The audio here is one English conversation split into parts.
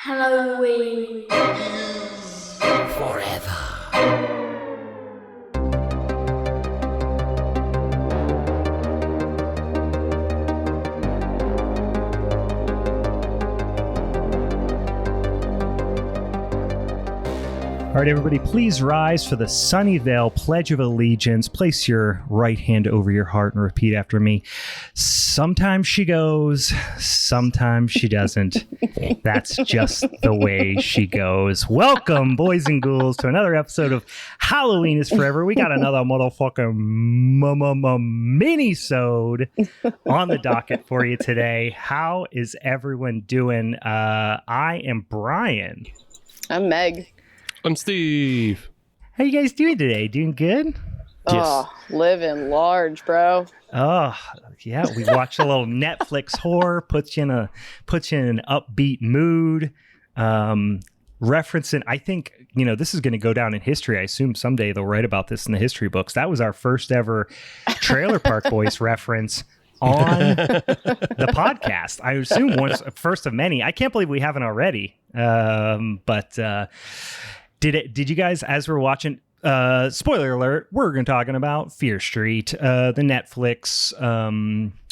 Halloween forever. All right, everybody, please rise for the Sunnyvale Pledge of Allegiance. Place your right hand over your heart and repeat after me. Sometimes she goes, sometimes she doesn't. That's just the way she goes. Welcome, boys and ghouls, to another episode of Halloween is Forever. We got another motherfucking Minisode on the docket for you today. How is everyone doing? I am Brian. I'm Meg. I'm Steve. How you guys doing today? Doing good? Oh, living large, bro. Oh, yeah. We watch a little Netflix horror, puts you in an upbeat mood. Referencing, I think, this is going to go down in history. I assume someday they'll write about this in the history books. That was our first ever Trailer Park Boys reference on the podcast. I assume first of many. I can't believe we haven't already. Did you guys, as we're watching, spoiler alert, we're going to talking about Fear Street, the Netflix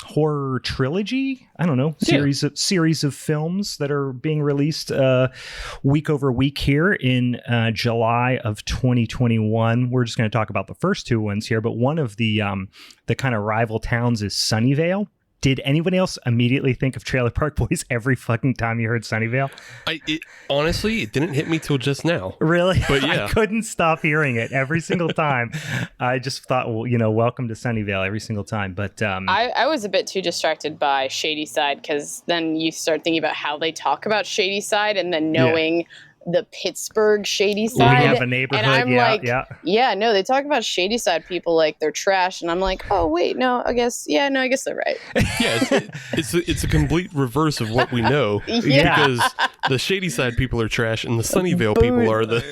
horror trilogy. I don't know, series of films that are being released week over week here in July of 2021. We're just going to talk about the first two ones here, but one of the kind of rival towns is Sunnyvale. Did anybody else immediately think of Trailer Park Boys every fucking time you heard Sunnyvale? Honestly, it didn't hit me till just now. Really? But yeah. I couldn't stop hearing it every single time. I just thought, well, welcome to Sunnyvale every single time. But I was a bit too distracted by Shady Side, because then you start thinking about how they talk about Shady Side and then knowing the Pittsburgh Shady Side. We have a neighborhood. And I'm no, they talk about Shady Side people like they're trash. And I'm like, oh, wait, no, I guess they're right. Yeah, it's a complete reverse of what we know. Because the Shady Side people are trash and the Sunnyvale people are the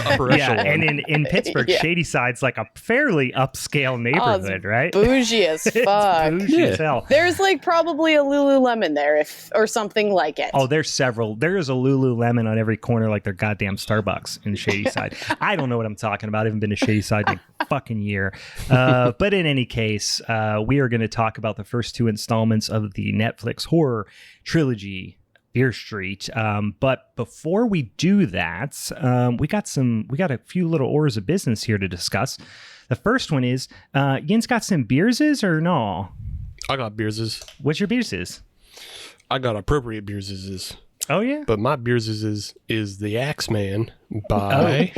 upper echelon. Yeah, and in Pittsburgh, Shady Side's like a fairly upscale neighborhood, right? Bougie as fuck. Bougie as hell. There's like probably a Lululemon there or something like it. Oh, there's several. There is a Lululemon on every corner like their goddamn Starbucks in Shady Side. I don't know what I'm talking about. I haven't been to Shady Side in a fucking year. But in any case, we are going to talk about the first two installments of the Netflix horror trilogy, Fear Street. But before we do that, we got a few little orders of business here to discuss. The first one is, Yin's got some beerses or no? I got beerses. What's your beerses? I got appropriate beerses. Oh, yeah? But my beers is the Axeman by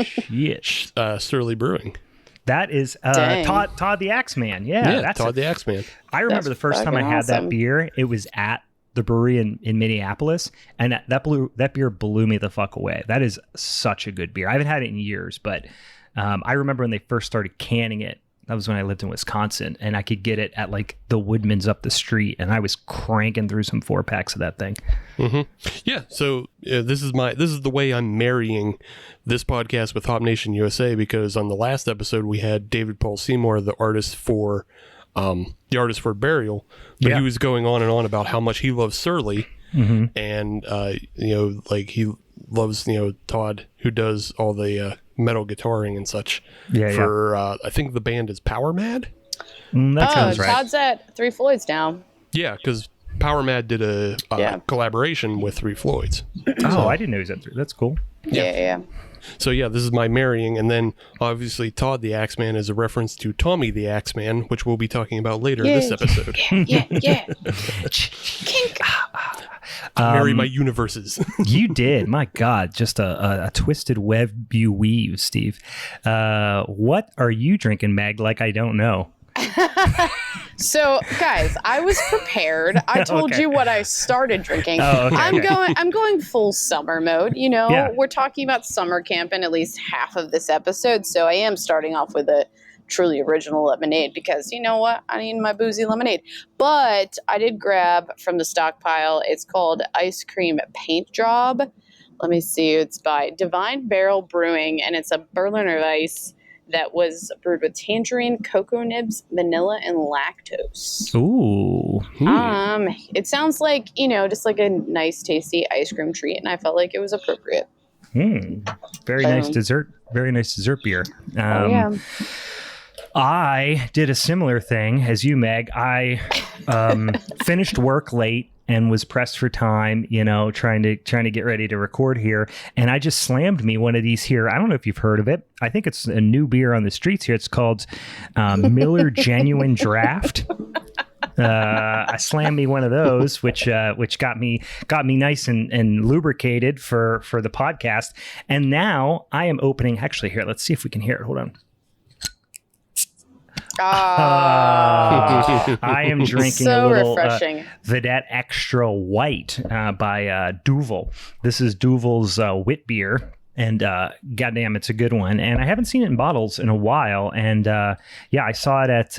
Surly Brewing. That is Todd the Axeman. Yeah, Todd the Axeman. I remember the first time I had that beer, it was at the brewery in Minneapolis, and that beer blew me the fuck away. That is such a good beer. I haven't had it in years, but I remember when they first started canning it. That was when I lived in Wisconsin, and I could get it at like the Woodman's up the street, and I was cranking through some 4-packs of that thing. Mm-hmm. Yeah, so this is the way I'm marrying this podcast with Hop Nation USA, because on the last episode we had David Paul Seymour, the artist for Burial, but he was going on and on about how much he loves Surly, and he loves Todd, who does all the metal guitaring and such. I think the band is Power Mad. That sounds right. Todd's at Three Floyds now. Yeah, because Power Mad did a collaboration with Three Floyds. Oh, I didn't know he was at Three. That's cool. Yeah. So yeah, this is my marrying, and then obviously Todd the Axeman is a reference to Tommy the Axeman, which we'll be talking about later in this episode. Yeah. Kink. Marry my universes. You did. My God, just a twisted web you weave, Steve. What are you drinking, Meg? Like I don't know. So, guys, I was prepared. I told you what I started drinking. Oh, okay, I'm going full summer mode. We're talking about summer camp in at least half of this episode, so I am starting off with a truly original lemonade because you know what? I need my boozy lemonade. But I did grab from the stockpile. It's called Ice Cream Paint Job. Let me see. It's by Divine Barrel Brewing, and it's a Berliner Weiss that was brewed with tangerine, cocoa nibs, vanilla, and lactose. Ooh. Ooh. It sounds like, just like a nice, tasty ice cream treat, and I felt like it was appropriate. Very nice dessert. Very nice dessert beer. I did a similar thing as you, Meg. I finished work late and was pressed for time, trying to get ready to record here. And I just slammed me one of these here. I don't know if you've heard of it. I think it's a new beer on the streets here. It's called Miller Genuine Draft. I slammed me one of those, which got me nice and lubricated for the podcast. And now I am opening. Actually, here, let's see if we can hear it. Hold on. I am drinking a little Vedette Extra White by Duvel. This is Duvel's wit beer. And goddamn, it's a good one. And I haven't seen it in bottles in a while. And I saw it at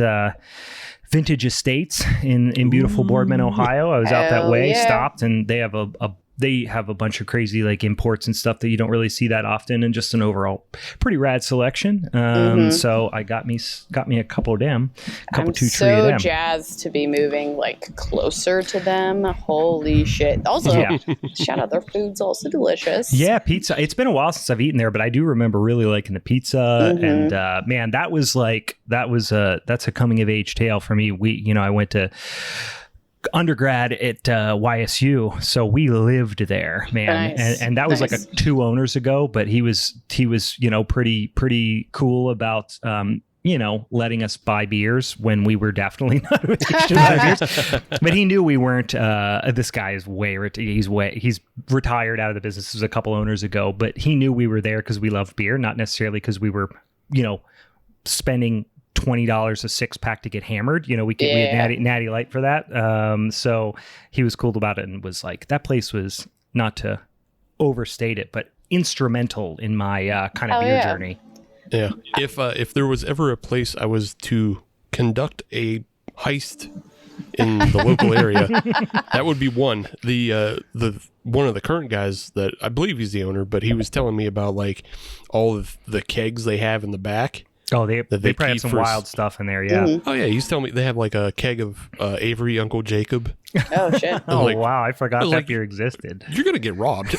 Vintage Estates in beautiful Boardman, Ohio. I was out that way, stopped, and they have a bunch of crazy like imports and stuff that you don't really see that often, and just an overall pretty rad selection. So I got me a couple of them. I'm so jazzed to be moving like closer to them. Holy shit! Also, shout out, their food's also delicious. Yeah, pizza. It's been a while since I've eaten there, but I do remember really liking the pizza. And man, that's a coming of age tale for me. I went to undergrad at YSU, so we lived there, man. Nice. And that was like 2 owners ago, but he was pretty cool about letting us buy beers when we were definitely not of age to buy beers. But he knew we weren't. This guy is he's retired out of the business. This was a couple owners ago, but he knew we were there because we love beer, not necessarily because we were spending $20 a 6-pack to get hammered. We had Natty Light for that. So he was cool about it and was like, that place was, not to overstate it, but instrumental in my kind of beer journey. Yeah. If there was ever a place I was to conduct a heist in the local area, that would be one. The one of the current guys that I believe he's the owner, but he was telling me about like all of the kegs they have in the back. Oh, they probably have some wild stuff in there, yeah. Oh, yeah, he's telling me they have like a keg of Avery Uncle Jacob. Oh, shit. Wow, I forgot that beer existed. You're going to get robbed.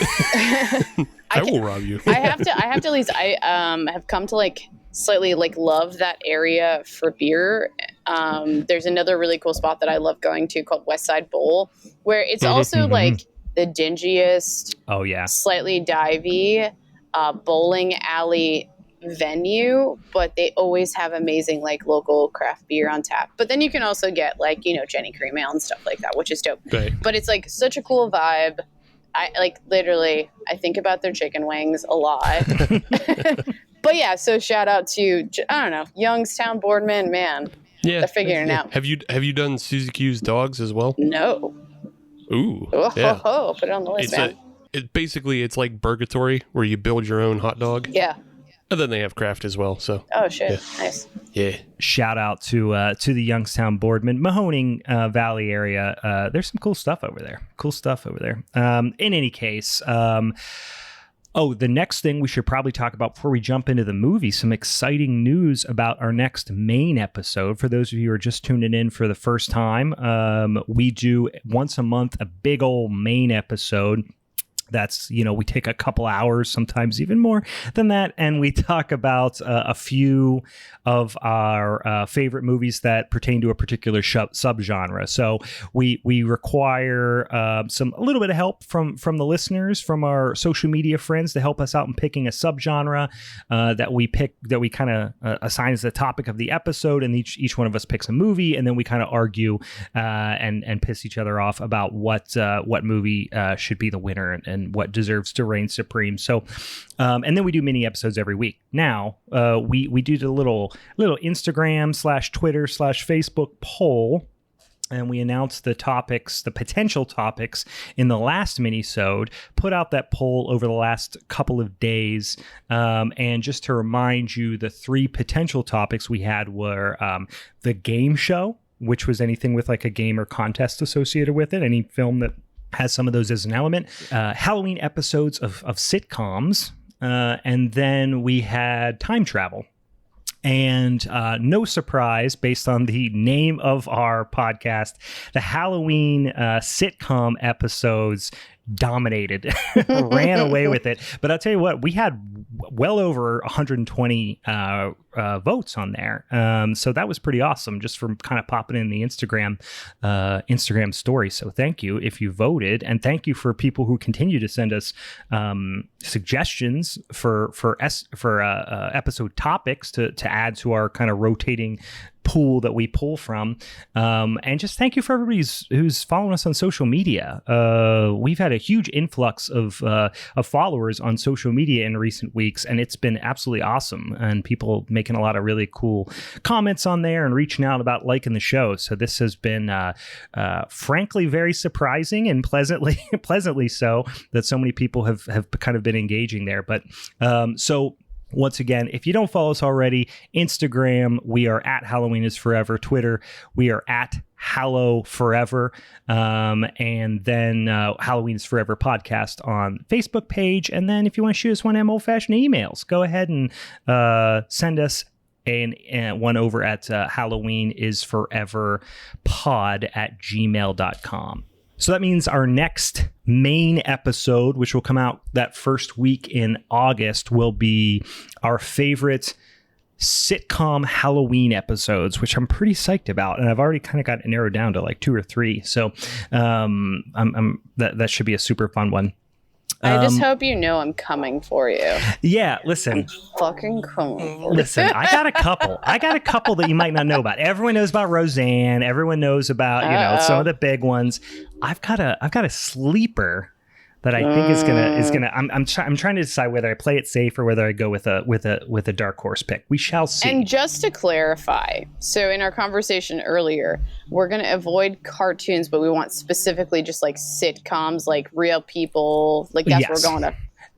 I will rob you. I have to at least, I have come to like slightly like love that area for beer. There's another really cool spot that I love going to called West Side Bowl, where it's also like the dingiest, slightly divey bowling alley venue, but they always have amazing like local craft beer on tap. But then you can also get like Jenny Cream Ale and stuff like that, which is dope. Right. But it's like such a cool vibe. I like literally I think about their chicken wings a lot. But yeah, so shout out to Youngstown Boardman, man. Yeah, they're figuring it out. Have you done Susie Q's dogs as well? No. Ooh. Put it on the list, man. It's like Burgatory, where you build your own hot dog. Yeah. And then they have craft as well. So. Oh shit! Yeah. Nice. Yeah. Shout out to the Youngstown Boardman, Mahoning Valley area. There's some cool stuff over there. In any case, the next thing we should probably talk about before we jump into the movie, some exciting news about our next main episode. For those of you who are just tuning in for the first time, we do once a month a big old main episode. That's, we take a couple hours, sometimes even more than that, and we talk about a few of our favorite movies that pertain to a particular subgenre. So we require a little bit of help from the listeners, from our social media friends, to help us out in picking a subgenre that we kind of assign as the topic of the episode, and each one of us picks a movie, and then we kind of argue and piss each other off about what movie should be the winner and what deserves to reign supreme. So, and then we do mini episodes every week. Now, we do the little Instagram / Twitter / Facebook poll, and we announced the potential topics in the last mini-sode, put out that poll over the last couple of days. And just to remind you, the 3 potential topics we had were the game show, which was anything with like a game or contest associated with it, any film that has some of those as an element, Halloween episodes of sitcoms, and then we had time travel. And no surprise, based on the name of our podcast, the Halloween sitcom episodes dominated, ran away with it. But I'll tell you what, we had well over 120 votes on there. So that was pretty awesome, just from kind of popping in the Instagram story. So thank you if you voted, and thank you for people who continue to send us suggestions for episode topics to add to our kind of rotating pool that we pull from, and just thank you for everybody who's following us on social media. We've had a huge influx of followers on social media in recent weeks, and it's been absolutely awesome, and people making a lot of really cool comments on there and reaching out about liking the show. So this has been frankly very surprising and pleasantly so that so many people have kind of been engaging there. But so once again, if you don't follow us already, Instagram, we are at Halloween is Forever. Twitter, we are at Hallow Forever. And then Halloween is Forever podcast on Facebook page. And then if you want to shoot us one of them old-fashioned emails, go ahead and send us one over at halloweenisforeverpod@gmail.com. So that means our next main episode, which will come out that first week in August, will be our favorite sitcom Halloween episodes, which I'm pretty psyched about, and I've already kind of got it narrowed down to like 2 or 3. So that should be a super fun one. I just hope you know I'm coming for you. Yeah, listen. I'm fucking coming. Listen, I got a couple that you might not know about. Everyone knows about Roseanne. Everyone knows about, some of the big ones. I've got a sleeper that I think is gonna. I'm trying to decide whether I play it safe or whether I go with a dark horse pick. We shall see. And just to clarify, so in our conversation earlier, we're gonna avoid cartoons, but we want specifically just like sitcoms, like real people. Like that's what we're going to.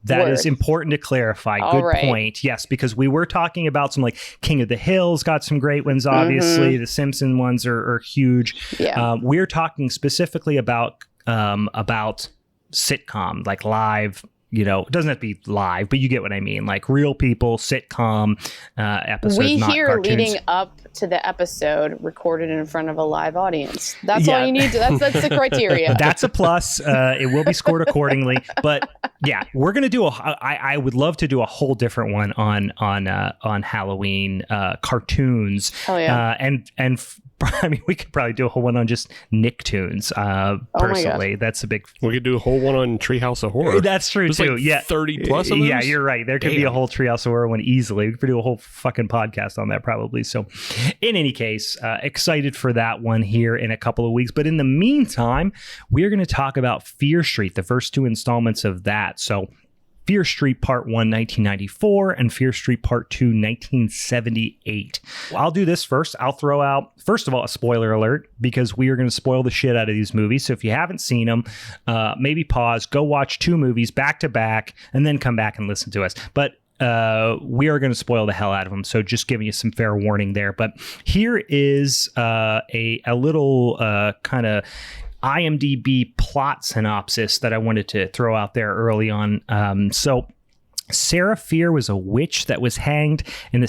That is important to clarify. Good point. Yes, because we were talking about some like King of the Hills got some great ones. Obviously, the Simpson ones are huge. Yeah. We're talking specifically about sitcom, like live, it doesn't have to be live, but you get what I mean, like real people sitcom episodes. We not hear cartoons. Leading up to the episode recorded in front of a live audience. That's all you need to, that's the criteria. That's a plus. It will be scored accordingly. But yeah, we're gonna do I would love to do a whole different one on Halloween cartoons. Oh yeah. I mean, we could probably do a whole one on just Nicktoons. Personally, that's a big. We could do a whole one on Treehouse of Horror. That's true too. Like 30 plus of those? Yeah, you're right. There could be a whole Treehouse of Horror one easily. We could do a whole fucking podcast on that probably. So, in any case, excited for that one here in a couple of weeks. But in the meantime, we are going to talk about Fear Street, the first 2 installments of that. So, Fear Street Part 1, 1994, and Fear Street Part 2, 1978. I'll do this first. I'll throw out, first of all, a spoiler alert, because we are going to spoil the shit out of these movies. So if you haven't seen them, maybe pause, go watch 2 movies back to back, and then come back and listen to us. But we are going to spoil the hell out of them. So just giving you some fair warning there. But here is a little kind of IMDb plot synopsis that I wanted to throw out there early on. So Sarah Fier was a witch that was hanged in the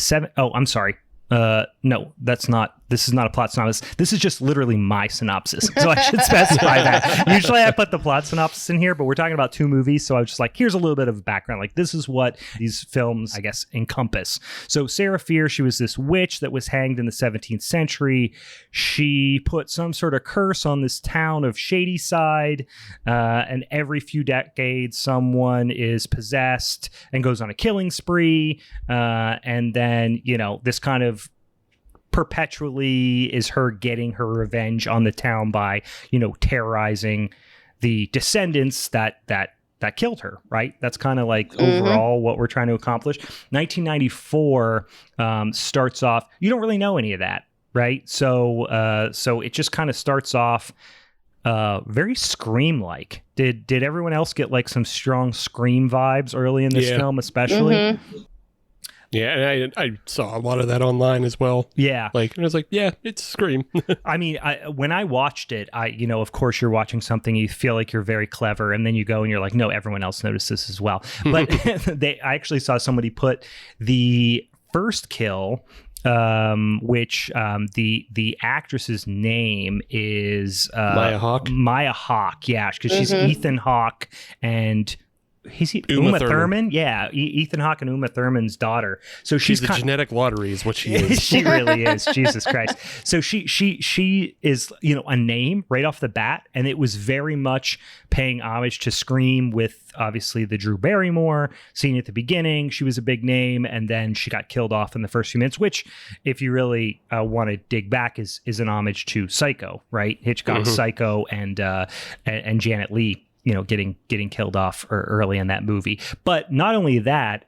no, that's not. This is not a plot synopsis. This is just literally my synopsis. So I should specify that. Usually I put the plot synopsis in here, but we're talking about 2 movies. So I was just like, here's a little bit of background. Like, this is what these films, I guess, encompass. So Sarah Fier, she was this witch that was hanged in the 17th century. She put some sort of curse on this town of Shadyside. And every few decades, someone is possessed and goes on a killing spree. And then, this kind of perpetually is her getting her revenge on the town by, terrorizing the descendants that killed her, right? That's kind of like overall what we're trying to accomplish. 1994 starts off, you don't really know any of that, right? So it just kind of starts off very Scream-like. Did everyone else get like some strong Scream vibes early in this film, especially? Yeah, and I saw a lot of that online as well. Yeah. And I was like, yeah, it's Scream. I mean, when I watched it, of course you're watching something, you feel like you're very clever, and then you go and you're like, no, everyone else noticed this as well. But I actually saw somebody put the first kill, which the actress's name is Maya Hawke. Maya Hawke, yeah, because she's Ethan Hawke and Uma Thurman. Yeah, Ethan Hawke and Uma Thurman's daughter. So she's the genetic lottery is what she is. She really is. Jesus Christ. So she is, you know, a name right off the bat, and it was very much paying homage to Scream with obviously the Drew Barrymore scene at the beginning. She was a big name, and then she got killed off in the first few minutes, which, if you really want to dig back, is an homage to Psycho, right? Hitchcock's Psycho and Janet Leigh, you know, getting killed off early in that movie. But not only that,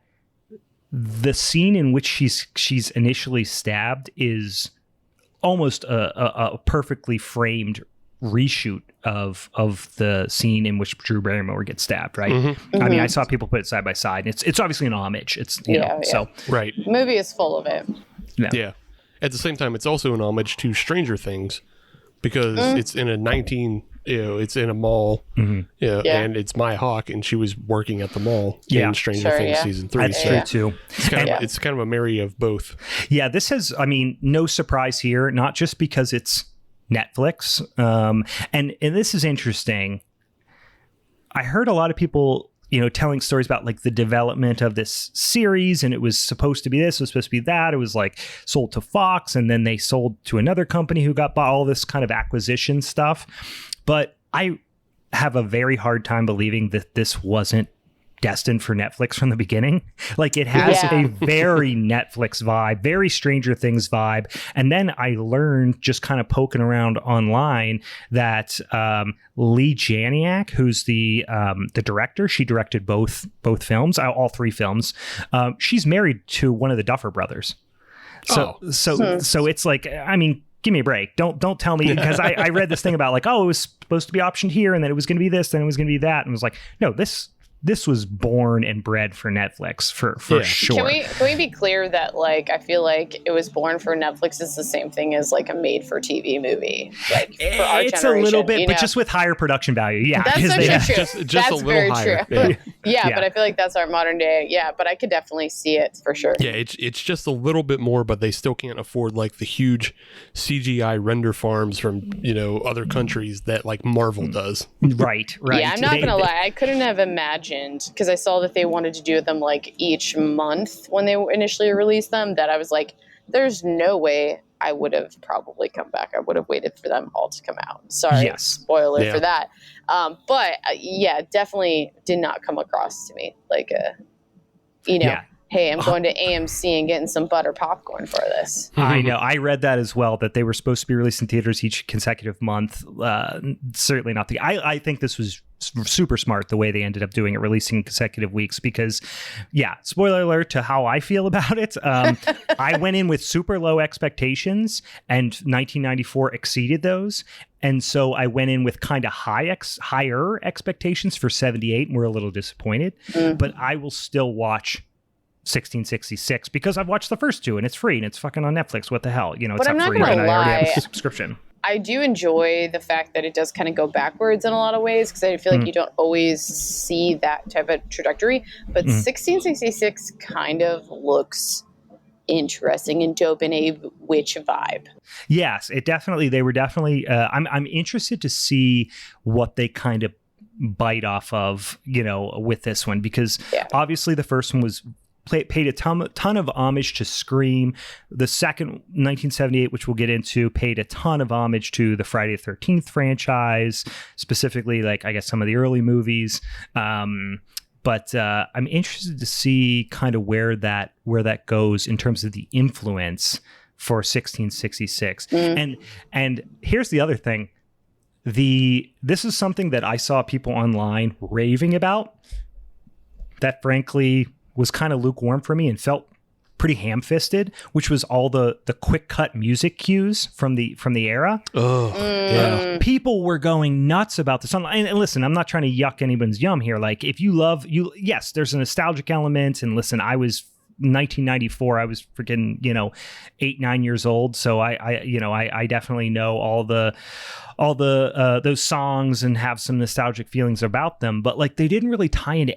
the scene in which she's initially stabbed is almost a perfectly framed reshoot of the scene in which Drew Barrymore gets stabbed, right? I mean, I saw people put it side by side, and it's obviously an homage. It's so right. The movie is full of it. Yeah. At the same time, it's also an homage to Stranger Things, because it's in it's in a mall, and it's Maya Hawke, and she was working at the mall in Stranger Things season 3. That's true too. It's kind of a marry of both. Yeah, this has, I mean, no surprise here, not just because it's Netflix, and this is interesting. I heard a lot of people, you know, telling stories about like the development of this series, and it was supposed to be this, it was supposed to be that. It was like sold to Fox, and then they sold to another company who got bought, all this kind of acquisition stuff. But I have a very hard time believing that this wasn't destined for Netflix from the beginning. Like, it has a very Netflix vibe, very Stranger Things vibe. And then I learned, just kind of poking around online, that Lee Janiak, who's the director, she directed both films, all 3 films. She's married to one of the Duffer brothers. So it's like, I mean, give me a break. Don't tell me, because I read this thing about like, oh, it was supposed to be optioned here, and then it was going to be this, then it was going to be that, and it was like, no, this was born and bred for Netflix for sure. Can we be clear that, like, I feel like it was born for Netflix is the same thing as like a made for TV movie, like for our it's generation, a little bit, you but know? just with higher production value. Yeah, that's so true. Just that's a little very higher. true. Yeah, but I feel like that's our modern day. Yeah, but I could definitely see it for sure. Yeah, it's just a little bit more, but they still can't afford like the huge CGI render farms from, you know, other countries that like Marvel does. Right. Yeah, I'm not gonna lie, I couldn't have imagined, because I saw that they wanted to do them like each month when they initially released them, that I was like, there's no way I would have probably come back. I would have waited for them all to come out. Sorry, spoiler for that. But definitely did not come across to me like hey, I'm going to AMC and getting some butter popcorn for this. I know. I read that as well, that they were supposed to be released in theaters each consecutive month. Certainly not I think this was super smart the way they ended up doing it, releasing consecutive weeks, because spoiler alert to how I feel about it. I went in with super low expectations, and 1994 exceeded those. And so I went in with kind of higher expectations for 78, and we're a little disappointed, but I will still watch 1666 because I've watched the first 2 and it's free and it's fucking on Netflix. What the hell? You know, it's not free and I already have a subscription. I do enjoy the fact that it does kind of go backwards in a lot of ways, because I feel like you don't always see that type of trajectory. But 1666 kind of looks interesting and dope in a witch vibe. Yes, they were definitely. I'm interested to see what they kind of bite off of, you know, with this one, because obviously the first one was paid a ton of homage to Scream. The second, 1978, which we'll get into, paid a ton of homage to the Friday the 13th franchise, specifically, like, I guess, some of the early movies. But I'm interested to see kind of where that goes in terms of the influence for 1666. And here's the other thing. This is something that I saw people online raving about that, frankly, was kind of lukewarm for me and felt pretty ham-fisted, which was all the quick cut music cues from the era. People were going nuts about this. And listen, I'm not trying to yuck anyone's yum here. Like, if you love yes, there's a nostalgic element. And listen, I was 1994. I was freaking 8-9 years old. So I definitely know all the those songs and have some nostalgic feelings about them. But like, they didn't really tie into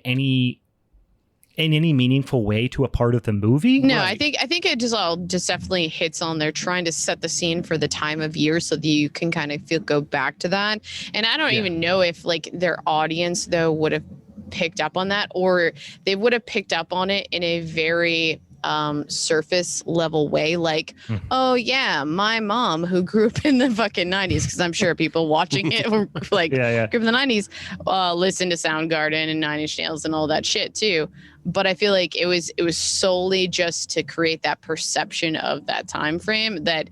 in any meaningful way to a part of the movie. No, I think it just definitely hits on. They're trying to set the scene for the time of year so that you can kind of go back to that. And I don't even know if like their audience though would have picked up on that, or they would have picked up on it in a very surface level way, like, oh yeah, my mom who grew up in the fucking 90s, because I'm sure people watching it were like grew up in the 90s, listened to Soundgarden and Nine Inch Nails and all that shit too. But I feel like it was solely just to create that perception of that time frame. That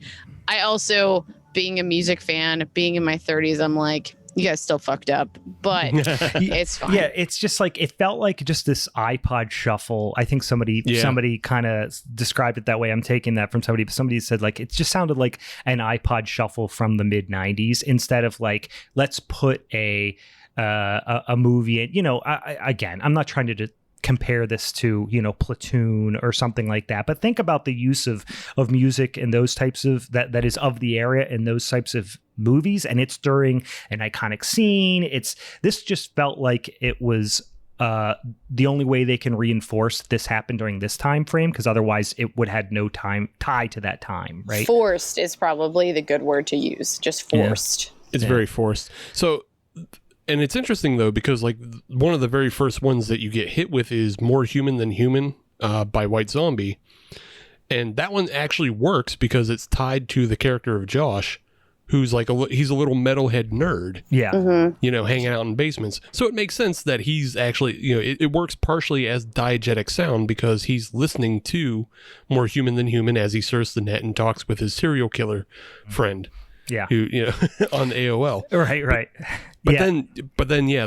I also, being a music fan, being in my 30s, I'm like, you guys still fucked up, but it's fine. Yeah, it's just like, it felt like just this iPod shuffle. I think somebody kind of described it that way. I'm taking that from somebody. Somebody said like, it just sounded like an iPod shuffle from the mid 90s instead of like, let's put a movie in, you know, again, I'm not trying to compare this to, you know, Platoon or something like that, but think about the use of music and those types of that is of the area and those types of movies, and it's during an iconic scene. This just felt like it was the only way they can reinforce this happened during this time frame, because otherwise it would have no time tie to that time, right? Forced is probably the good word to use. Just forced. It's very forced. So, and it's interesting though, because like one of the very first ones that you get hit with is More Human Than Human by White Zombie. And that one actually works because it's tied to the character of Josh, who's like he's a little metalhead nerd. Yeah. You know, hanging out in basements. So it makes sense that he's actually, you know, it works partially as diegetic sound because he's listening to More Human Than Human as he surfs the net and talks with his serial killer friend. Yeah. Who, you know, on AOL. Right. But then,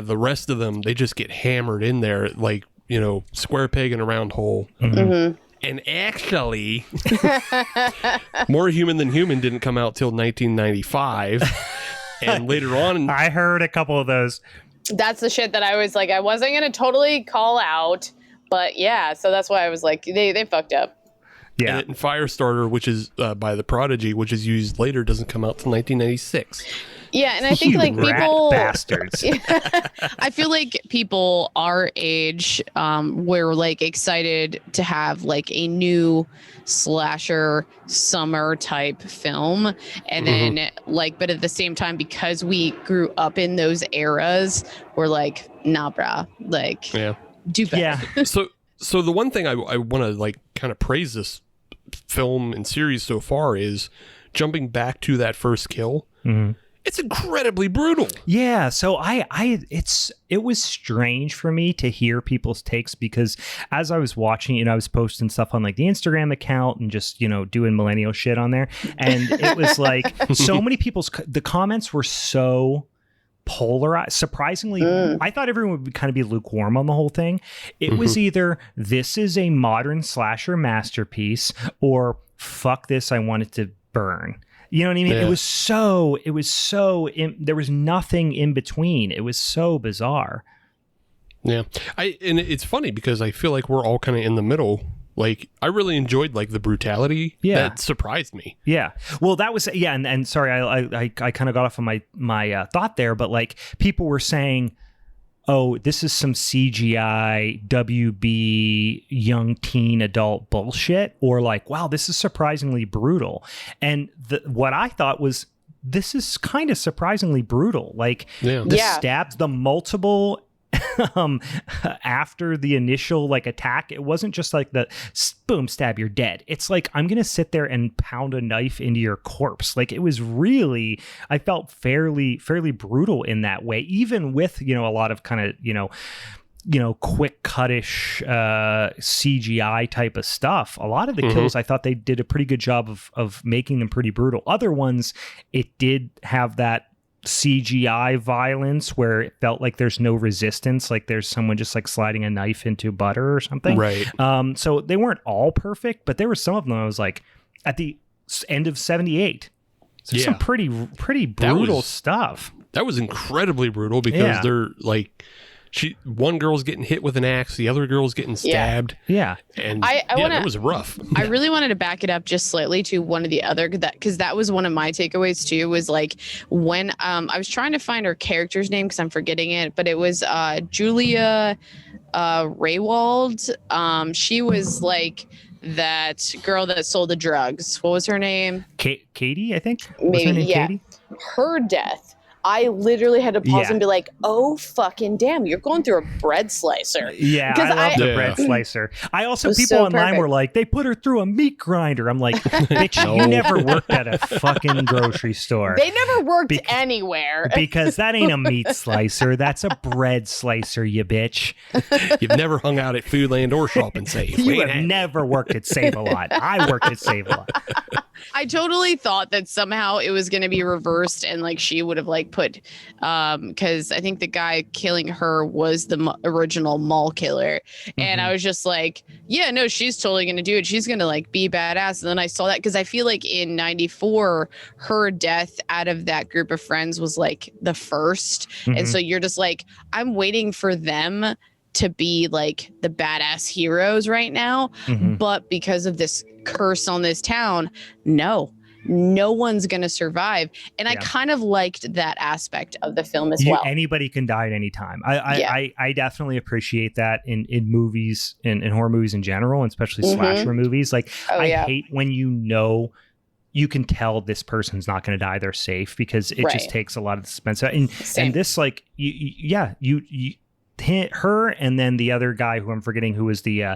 the rest of them, they just get hammered in there, like, you know, square peg in a round hole. And actually, More Human Than Human didn't come out till 1995. And later on, I heard a couple of those. That's the shit that I was like, I wasn't going to totally call out, but yeah, so that's why I was like, they fucked up. Yeah. And Firestarter, which is by The Prodigy, which is used later, doesn't come out till 1996. Yeah, and I think like people bastards. I feel like people our age were like excited to have like a new slasher summer type film, and then like, but at the same time, because we grew up in those eras, we're like, nah, brah, like, do better. Yeah. So the one thing I want to like kind of praise this film and series so far is jumping back to that first kill. It's incredibly brutal. Yeah, so it was strange for me to hear people's takes, because as I was watching, you know, I was posting stuff on like the Instagram account and just, you know, doing millennial shit on there, and it was like so many the comments were so polarized. Surprisingly, I thought everyone would kind of be lukewarm on the whole thing. It was either this is a modern slasher masterpiece, or fuck this, I want it to burn. You know what I mean? Yeah. It was so there was nothing in between. It was so bizarre. Yeah. And it's funny because I feel like we're all kind of in the middle. Like, I really enjoyed like the brutality. Yeah. That surprised me. Yeah. Well, that was, and sorry, I kind of got off on my thought there, but like people were saying, oh, this is some CGI WB young teen adult bullshit, or like, wow, this is surprisingly brutal. And what I thought was, this is kind of surprisingly brutal. Like the stabs, the multiple after the initial like attack, it wasn't just like the boom, stab, you're dead. It's like, I'm gonna sit there and pound a knife into your corpse. Like, it was really, I felt fairly brutal in that way, even with, you know, a lot of kind of, you know, quick cutish CGI type of stuff. A lot of the kills, I thought they did a pretty good job of making them pretty brutal. Other ones, it did have that CGI violence where it felt like there's no resistance, like there's someone just like sliding a knife into butter or something. Right. So they weren't all perfect, but there were some of them I was like, at the end of 78, so some pretty brutal stuff. That was incredibly brutal because they're like, one girl's getting hit with an axe, the other girl's getting stabbed. Yeah. And it was rough. I really wanted to back it up just slightly to one of the other, because that was one of my takeaways too, was like when I was trying to find her character's name because I'm forgetting it, but it was Julia Raywald. She was like that girl that sold the drugs. What was her name? Katie, I think. Maybe, yeah. Katie? Her death. I literally had to pause and be like, "Oh fucking damn! You're going through a bread slicer." Yeah, I love the bread slicer. I also people online were like, "They put her through a meat grinder." I'm like, "Bitch, you never worked at a fucking grocery store. They never worked anywhere because that ain't a meat slicer. That's a bread slicer, you bitch. You've never hung out at Foodland or Shop and Save. You have never worked at Save a Lot. I worked at Save a Lot." I totally thought that somehow it was going to be reversed and like she would have like put because I think the guy killing her was the original mall killer. And I was just like, yeah, no, she's totally going to do it. She's going to like be badass. And then I saw that because I feel like in 94, her death out of that group of friends was like the first. And so you're just like, I'm waiting for them to be like the badass heroes right now. But because of this curse on this town, no one's gonna survive. And I kind of liked that aspect of the film as well. Anybody can die at any time. I definitely appreciate that in movies, in horror movies in general, and especially slasher movies. Like I hate when you can tell this person's not going to die, they're safe, because it just takes a lot of suspense. And this, like, you hit her, and then the other guy who I'm forgetting, who was the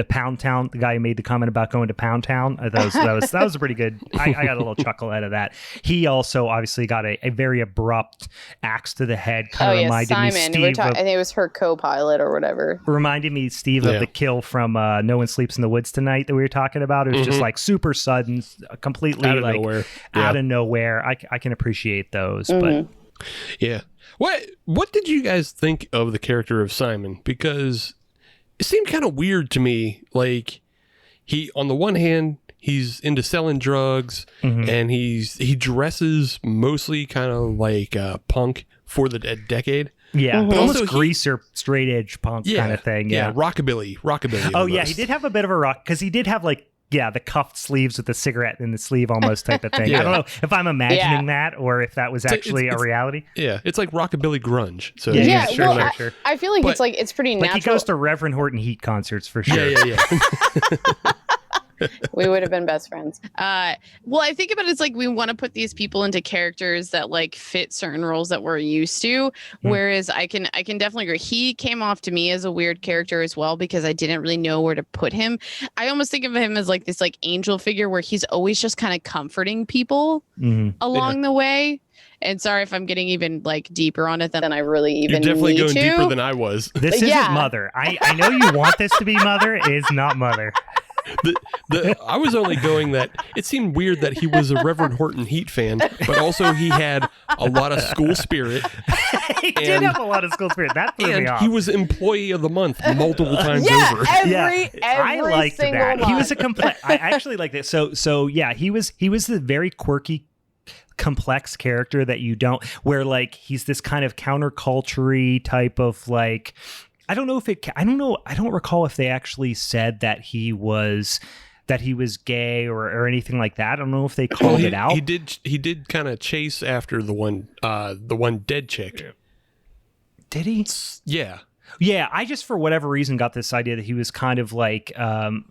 Pound Town, the guy who made the comment about going to Pound Town. That was a pretty good. I got a little chuckle out of that. He also obviously got a very abrupt axe to the head. Kind of reminded Simon. me, Steve. I think it was her co-pilot or whatever. Reminded me, Steve, of the kill from No One Sleeps in the Woods Tonight that we were talking about. It was just like super sudden, completely out of nowhere. Out of nowhere. I can appreciate those, but yeah. What did you guys think of the character of Simon? Because it seemed kind of weird to me. Like, he, on the one hand, he's into selling drugs, and he dresses mostly kind of like punk for the decade. Yeah, but almost greaser, straight edge punk kind of thing. Yeah, rockabilly. Oh yeah, he did have a bit of a rock, because he did have like the cuffed sleeves with the cigarette in the sleeve almost type of thing. I don't know if I'm imagining that or if that was actually a reality. Yeah, it's like rockabilly grunge. So sure. I feel like it's pretty natural. Like he goes to Reverend Horton Heat concerts for sure. Yeah. We would have been best friends. Well, I think about it's like we want to put these people into characters that like fit certain roles that we're used to. Whereas I can definitely agree. He came off to me as a weird character as well, because I didn't really know where to put him. I almost think of him as like this like angel figure where he's always just kind of comforting people along the way. And sorry if I'm getting even like deeper on it than I really even You're definitely need going to. deeper than I was. This isn't Mother. I know you want this to be Mother. It is not Mother. I was only going that it seemed weird that he was a Reverend Horton Heat fan, but also he had a lot of school spirit. He did have a lot of school spirit. That threw me off. He was Employee of the Month multiple times over. Every I liked single that. month. He was a complex. I actually like this. So yeah, he was the very quirky, complex character that you don't, where like he's this kind of counterculture type of like. I don't recall if they actually said that he was gay or anything like that. I don't know if they called it out. He did kind of chase after the one dead chick. Did he? Yeah. Yeah, I just for whatever reason got this idea that he was kind of like again,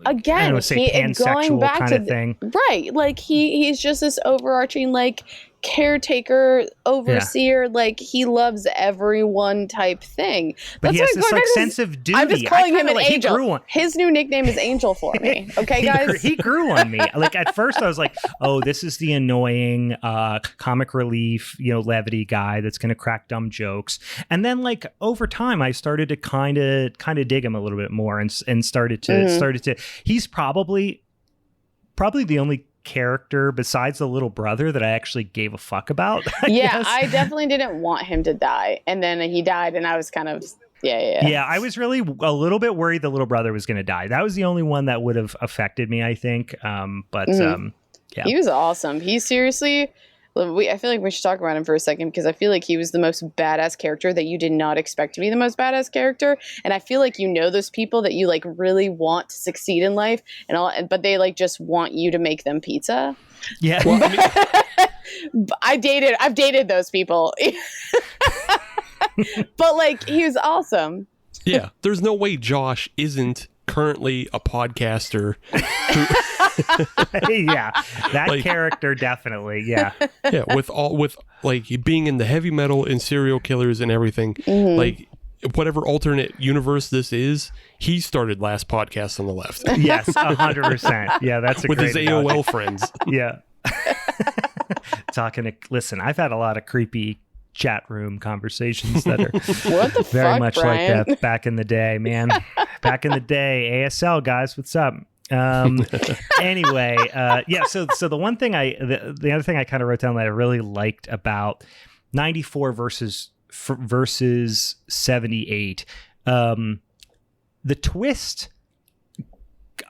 pansexual kind of thing. Right. Like he's just this overarching like caretaker, overseer, like he loves everyone type thing. But he has this like sense of duty. I'm just calling him an angel. His new nickname is Angel for me. Okay, guys? He grew on me. Like at first I was like, oh, this is the annoying comic relief, levity guy that's going to crack dumb jokes. And then like over time I started to kind of dig him a little bit more and started to he's probably the only character besides the little brother that I actually gave a fuck about. I definitely didn't want him to die, and then he died, and I was kind of I was really a little bit worried the little brother was going to die. That was the only one that would have affected me, I think. He was awesome. He seriously, I feel like we should talk about him for a second, because I feel like he was the most badass character that you did not expect to be the most badass character. And I feel like those people that you like really want to succeed in life and all, but they like just want you to make them pizza. Yeah. Well, I mean, I've dated those people. But like, he was awesome. yeah, there's no way Josh isn't currently a podcaster. Yeah, that Like- character definitely. Yeah. Yeah, with like being in the heavy metal and serial killers and everything. Like whatever alternate universe this is, he started last podcast on the left Yes, 100%. Yeah, that's a with great his analogy. AOL friends. Yeah. Listen, I've had a lot of creepy chat room conversations that are What the very fuck, much Brian? like that back in the day, man. Back in the day, ASL guys, what's up? Anyway, yeah. So the one thing the other thing I kind of wrote down that I really liked about 94 versus 78, the twist.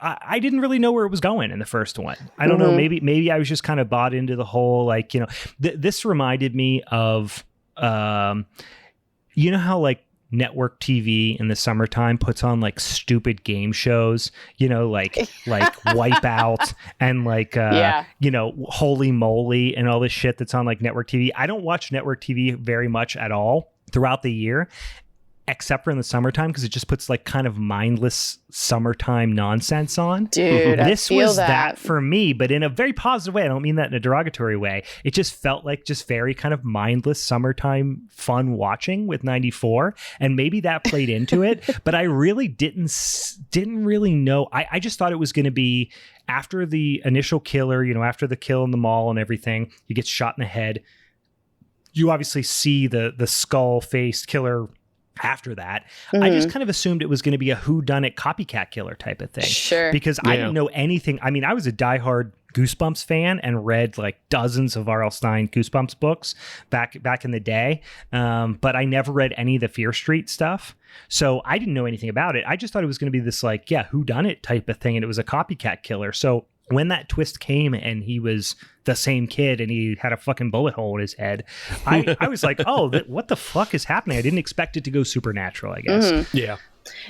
I didn't really know where it was going in the first one. I don't know. Maybe I was just kind of bought into the whole, like, you know, this reminded me of, you know how like network TV in the summertime puts on like stupid game shows, you know, like Wipeout and like, you know, Holy Moly and all this shit that's on like network TV. I don't watch network TV very much at all throughout the year, except for in the summertime, because it just puts like kind of mindless summertime nonsense on. Dude, This I feel was that for me, but in a very positive way. I don't mean that in a derogatory way. It just felt like just very kind of mindless summertime fun watching with 94, and maybe that played into it. But I really didn't really know. I just thought it was going to be after the initial killer, you know, after the kill in the mall and everything, he gets shot in the head. You obviously see the skull-faced killer after that. I just kind of assumed it was going to be a whodunit copycat killer type of thing. Sure. Because I didn't know anything. I mean, I was a diehard Goosebumps fan and read like dozens of R.L. Stine Goosebumps books back in the day. But I never read any of the Fear Street stuff. So I didn't know anything about it. I just thought it was going to be this like, whodunit type of thing. And it was a copycat killer. So when that twist came and he was the same kid and he had a fucking bullet hole in his head, I was like, oh, what the fuck is happening? I didn't expect it to go supernatural, I guess. Yeah.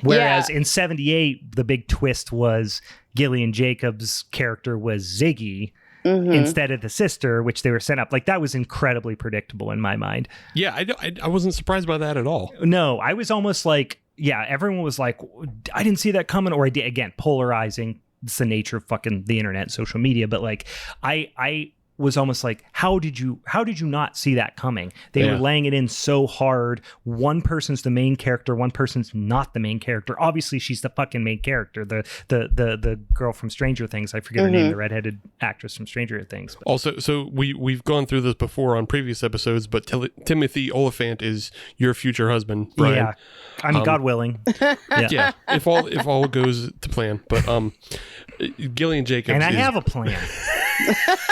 Whereas in 78, the big twist was Gillian Jacobs' character was Ziggy instead of the sister, which they were set up. Like, that was incredibly predictable in my mind. Yeah, I wasn't surprised by that at all. No, I was almost like, everyone was like, I didn't see that coming. Or I did, again, polarizing. It's the nature of fucking the internet and social media. But like, I was almost like, how did you not see that coming? They were laying it in so hard. One person's the main character, one person's not the main character. Obviously, she's the fucking main character. The girl from Stranger Things. I forget her name, the redheaded actress from Stranger Things. But. Also, so we've gone through this before on previous episodes, but Timothy Oliphant is your future husband, Brian. Yeah, I mean, God willing. Yeah, if all goes to plan. But Gillian Jacobs, and I have a plan.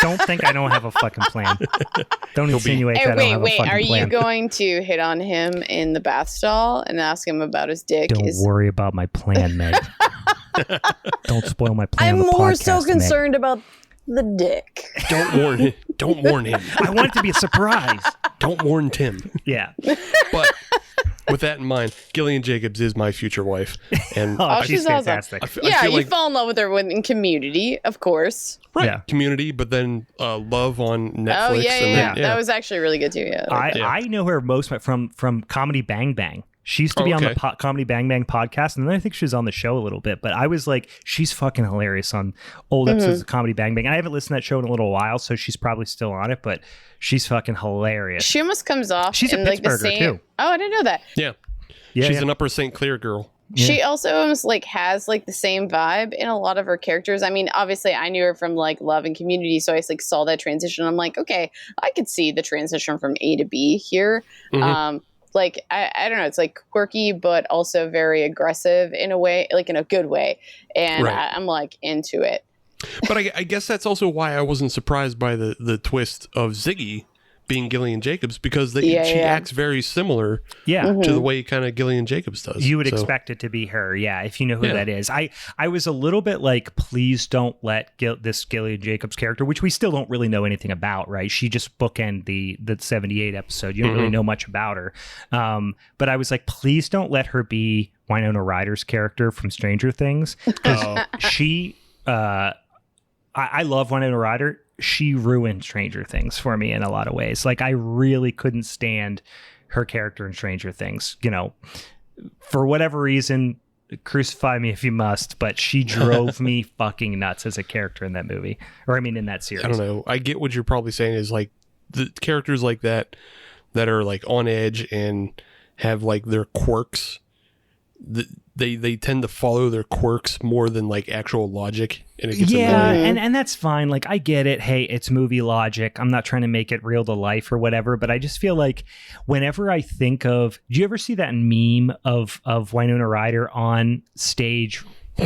Don't think I don't have a fucking plan. Don't insinuate that I don't have a fucking plan. Are you going to hit on him in the bath stall and ask him about his dick? Don't worry about my plan, Meg. Don't spoil my plan. I'm on the more podcast, so concerned about the dick. Don't warn him. Don't warn him. I want it to be a surprise. Don't warn Tim. Yeah. But with that in mind, Gillian Jacobs is my future wife, and she's fantastic. Awesome. You fall in love with her in Community, of course. Right, yeah. Community, but then Love on Netflix. Oh yeah, and then, that was actually really good too. Yeah, I know her most from Comedy Bang Bang. She used to be on the Comedy Bang Bang podcast, and then I think she was on the show a little bit. But I was like, she's fucking hilarious on old episodes of Comedy Bang Bang. And I haven't listened to that show in a little while, so she's probably still on it. But she's fucking hilarious. She almost comes off. She's in a like the Pittsburgher same. too. Oh, I didn't know that. Yeah, she's an Upper St. Clair girl. Yeah. She also almost like has like the same vibe in a lot of her characters. I mean, obviously I knew her from like Love and Community, so I like saw that transition. I'm like, okay, I could see the transition from A to B here. Like, I don't know, it's like quirky, but also very aggressive in a way, like in a good way. And I'm like into it. But I guess that's also why I wasn't surprised by the twist of Ziggy, being Gillian Jacobs because she acts very similar to the way kind of Gillian Jacobs does. You would expect it to be her, if you know who that is. I was a little bit like, please don't let this Gillian Jacobs character, which we still don't really know anything about, right? She just bookended the 78 episode. You don't really know much about her. But I was like, please don't let her be Winona Ryder's character from Stranger Things. Because she... I love Winona Ryder. She ruined Stranger Things for me in a lot of ways. Like, I really couldn't stand her character in Stranger Things. You know, for whatever reason, crucify me if you must, but she drove me fucking nuts as a character in that movie. Or, I mean, in that series. I don't know. I get what you're probably saying is, like, the characters like that are, like, on edge and have, like, their quirks. They tend to follow their quirks more than like actual logic, and it gets annoying. and that's fine. Like, I get it. Hey, it's movie logic. I'm not trying to make it real to life or whatever, but I just feel like whenever I think of, do you ever see that meme of Winona Ryder on stage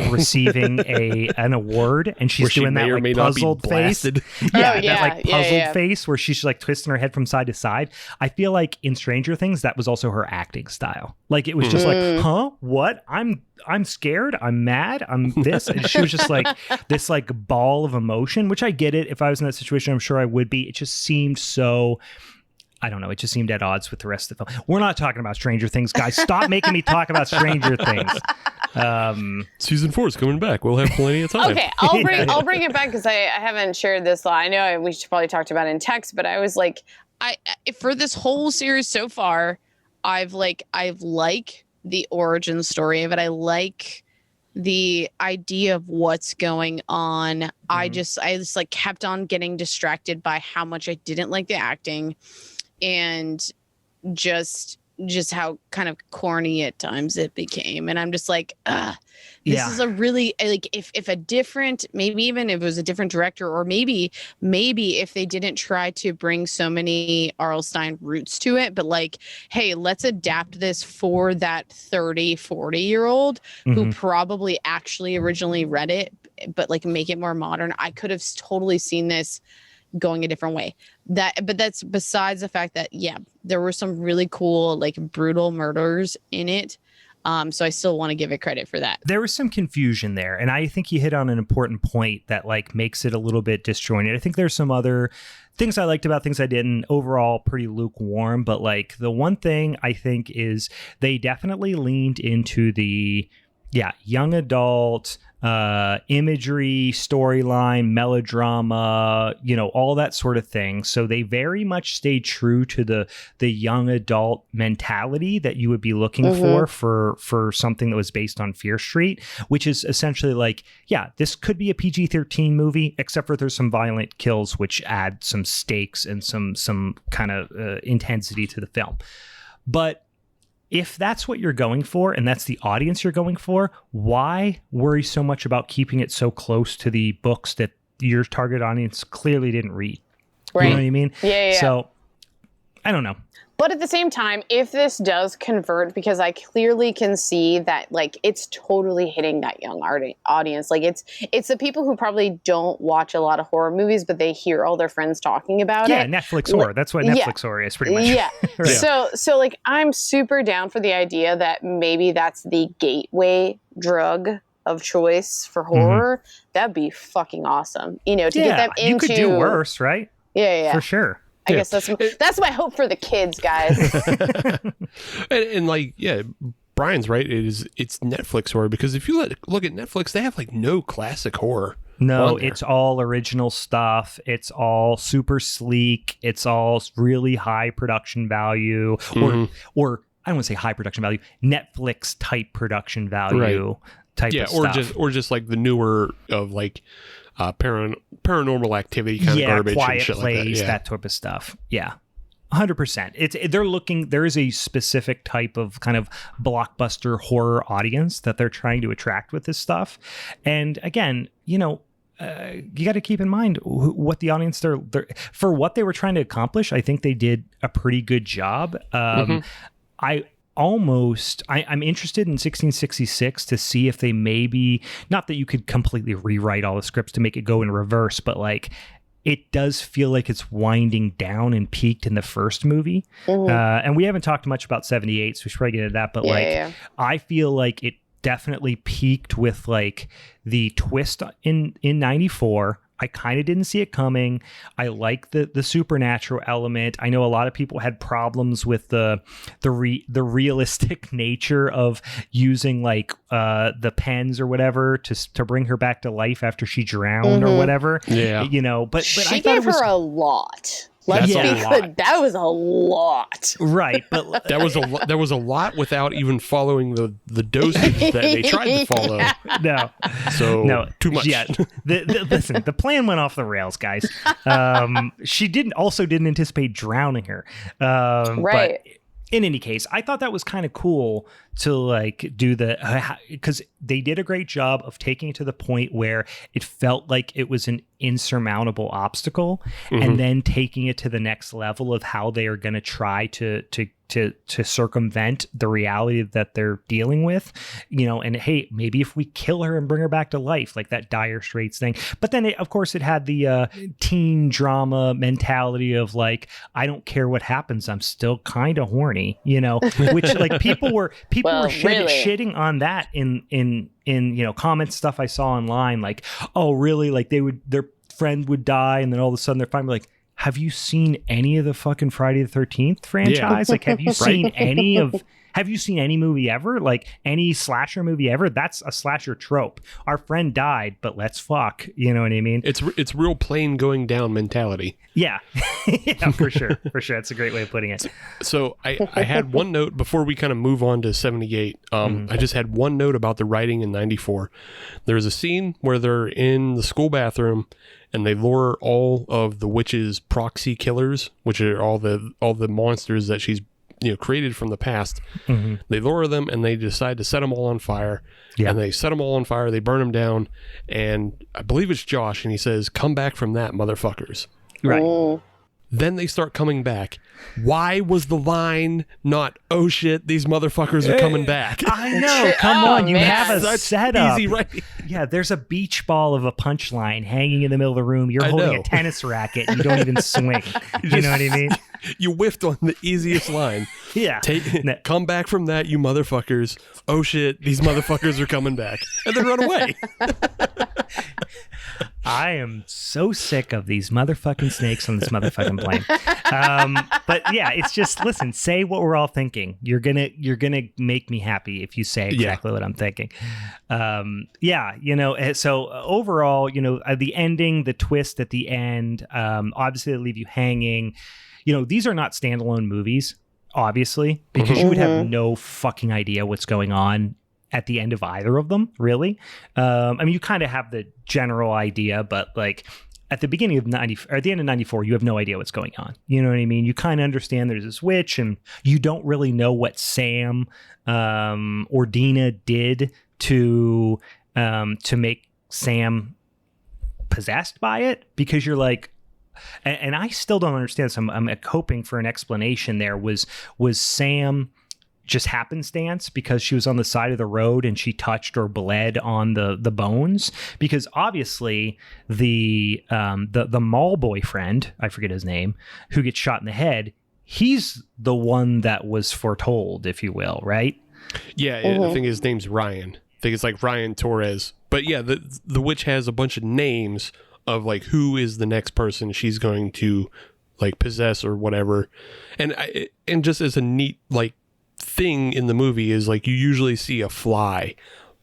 receiving an award, and she's doing that like puzzled face? That puzzled face where she's like twisting her head from side to side. I feel like in Stranger Things that was also her acting style. Like, it was just like, huh, what? I'm scared, I'm mad, I'm this. And she was just like this like ball of emotion, which I get it. If I was in that situation, I'm sure I would be. It just seemed so, I don't know. It just seemed at odds with the rest of the film. We're not talking about Stranger Things, guys. Stop making me talk about Stranger Things. Season 4 is coming back. We'll have plenty of time. Okay, I'll bring it back because I haven't shared this. I know we should probably talked about it in text, but I was like, for this whole series so far, I've like the origin story of it. I like the idea of what's going on. I just like kept on getting distracted by how much I didn't like the acting, and just how kind of corny at times it became. And I'm just like, this is a really, like, if a different, maybe even if it was a different director, or maybe if they didn't try to bring so many R.L. Stine roots to it, but like, hey, let's adapt this for that 40-year-old who probably actually originally read it, but like make it more modern. I could have totally seen this going a different way. But that's besides the fact that, there were some really cool, like, brutal murders in it. So I still want to give it credit for that. There was some confusion there, and I think you hit on an important point that like makes it a little bit disjointed. I think there's some other things I liked about, things I didn't. Overall, pretty lukewarm. But like, the one thing I think is they definitely leaned into the young adult imagery, storyline, melodrama, all that sort of thing. So they very much stayed true to the young adult mentality that you would be looking for something that was based on Fear Street, which is essentially like, this could be a PG-13 movie, except for there's some violent kills, which add some stakes and some kind of intensity to the film. But if that's what you're going for, and that's the audience you're going for, why worry so much about keeping it so close to the books that your target audience clearly didn't read? Right. You know what I mean? Yeah. So, I don't know. But at the same time, if this does convert, because I clearly can see that, like, it's totally hitting that young audience. Like, it's the people who probably don't watch a lot of horror movies, but they hear all their friends talking about it. Yeah, Netflix horror. That's what Netflix horror is, pretty much. Yeah. Right. So, like, I'm super down for the idea that maybe that's the gateway drug of choice for horror. That'd be fucand awesome. To get them into... You could do worse, right? Yeah. For sure. I guess that's my hope for the kids, guys. and like, Brian's right. It's Netflix horror, because if you look at Netflix, they have like no classic horror. No, it's all original stuff. It's all super sleek. It's all really high production value, or I don't want to say high production value, Netflix type production value type of stuff. or just like the newer of like paranormal activity kind of garbage, Quiet and shit Place, like that type of stuff. 100%. There is a specific type of kind of blockbuster horror audience that they're trying to attract with this stuff. And again, you got to keep in mind what the audience they're for what they were trying to accomplish. I think they did a pretty good job. I'm interested in 1666 to see if they maybe, not that you could completely rewrite all the scripts to make it go in reverse, but like it does feel like it's winding down and peaked in the first movie. And we haven't talked much about 78, so we should probably get into that. But I feel like it definitely peaked with like the twist in 94. I kind of didn't see it coming. I like the supernatural element. I know a lot of people had problems with the realistic nature of using like the pens or whatever to bring her back to life after she drowned or whatever. Yeah, you know, but she I thought gave her a lot. Let's be good. That was a lot. Right, but that was a lot without even following the dosage that they tried to follow. No, too much. Yeah, listen, the plan went off the rails, guys. She didn't anticipate drowning her. Right. But in any case, I thought that was kind of cool to like do because they did a great job of taking it to the point where it felt like it was an insurmountable obstacle, and then taking it to the next level of how they are going to try to circumvent the reality that they're dealing with, you know. And hey, maybe if we kill her and bring her back to life, like that Dire Straits thing. But then of course it had the teen drama mentality of like, I don't care what happens, I'm still kind of horny, you know, which like people were shitting on that in you know, comments, stuff I saw online, like, oh really, like their friend would die and then all of a sudden they're finally like, have you seen any of the fucking Friday the 13th franchise? Like, have you seen have you seen any movie ever? Like any slasher movie ever? That's a slasher trope. Our friend died, but let's fuck. You know what I mean? It's real plane going down mentality. Yeah. Yeah, for sure. For sure. That's a great way of putting it. So I had one note before we kind of move on to 78. I just had one note about the writing in 94. There's a scene where they're in the school bathroom and they lure all of the witch's proxy killers, which are all the monsters that she's, you know, created from the past. They lure them and they decide to set them all on fire. And they set them all on fire. They burn them down. And I believe it's Josh, and he says, "Come back from that, motherfuckers." Right. Oh. Then they start coming back. Why was the line not, "Oh shit, these motherfuckers are coming back"? I know. Come on, you have a setup. Easy, right? Yeah, there's a beach ball of a punchline hanging in the middle of the room. You're holding a tennis racket and you don't even swing. You know what I mean? You whiffed on the easiest line. Yeah. Come back from that, you motherfuckers. Oh shit, these motherfuckers are coming back. And then run away. I am so sick of these motherfucking snakes on this motherfucking plane. But yeah, it's just, listen, say what we're all thinking. You're gonna make me happy if you say exactly what I'm thinking. Yeah, you know, so overall, you know, the ending, the twist at the end, obviously they leave you hanging. You know, these are not standalone movies, obviously, because you would have no fucking idea what's going on at the end of either of them, really. I mean, you kind of have the general idea, but like at the beginning of 90 or at the end of 94, you have no idea what's going on. You know what I mean? You kind of understand there's this witch, and you don't really know what Sam or Dina did to make Sam possessed by it, because you're like, and I still don't understand. So I'm hoping for an explanation there. Was Sam just happenstance because she was on the side of the road and she touched or bled on the bones? Because obviously the mall boyfriend, I forget his name, who gets shot in the head, he's the one that was foretold, if you will, right? Yeah, I think his name's Ryan. I think it's like Ryan Torres. But yeah, the witch has a bunch of names of like who is the next person she's going to like possess or whatever. And just as a neat like thing in the movie is like you usually see a fly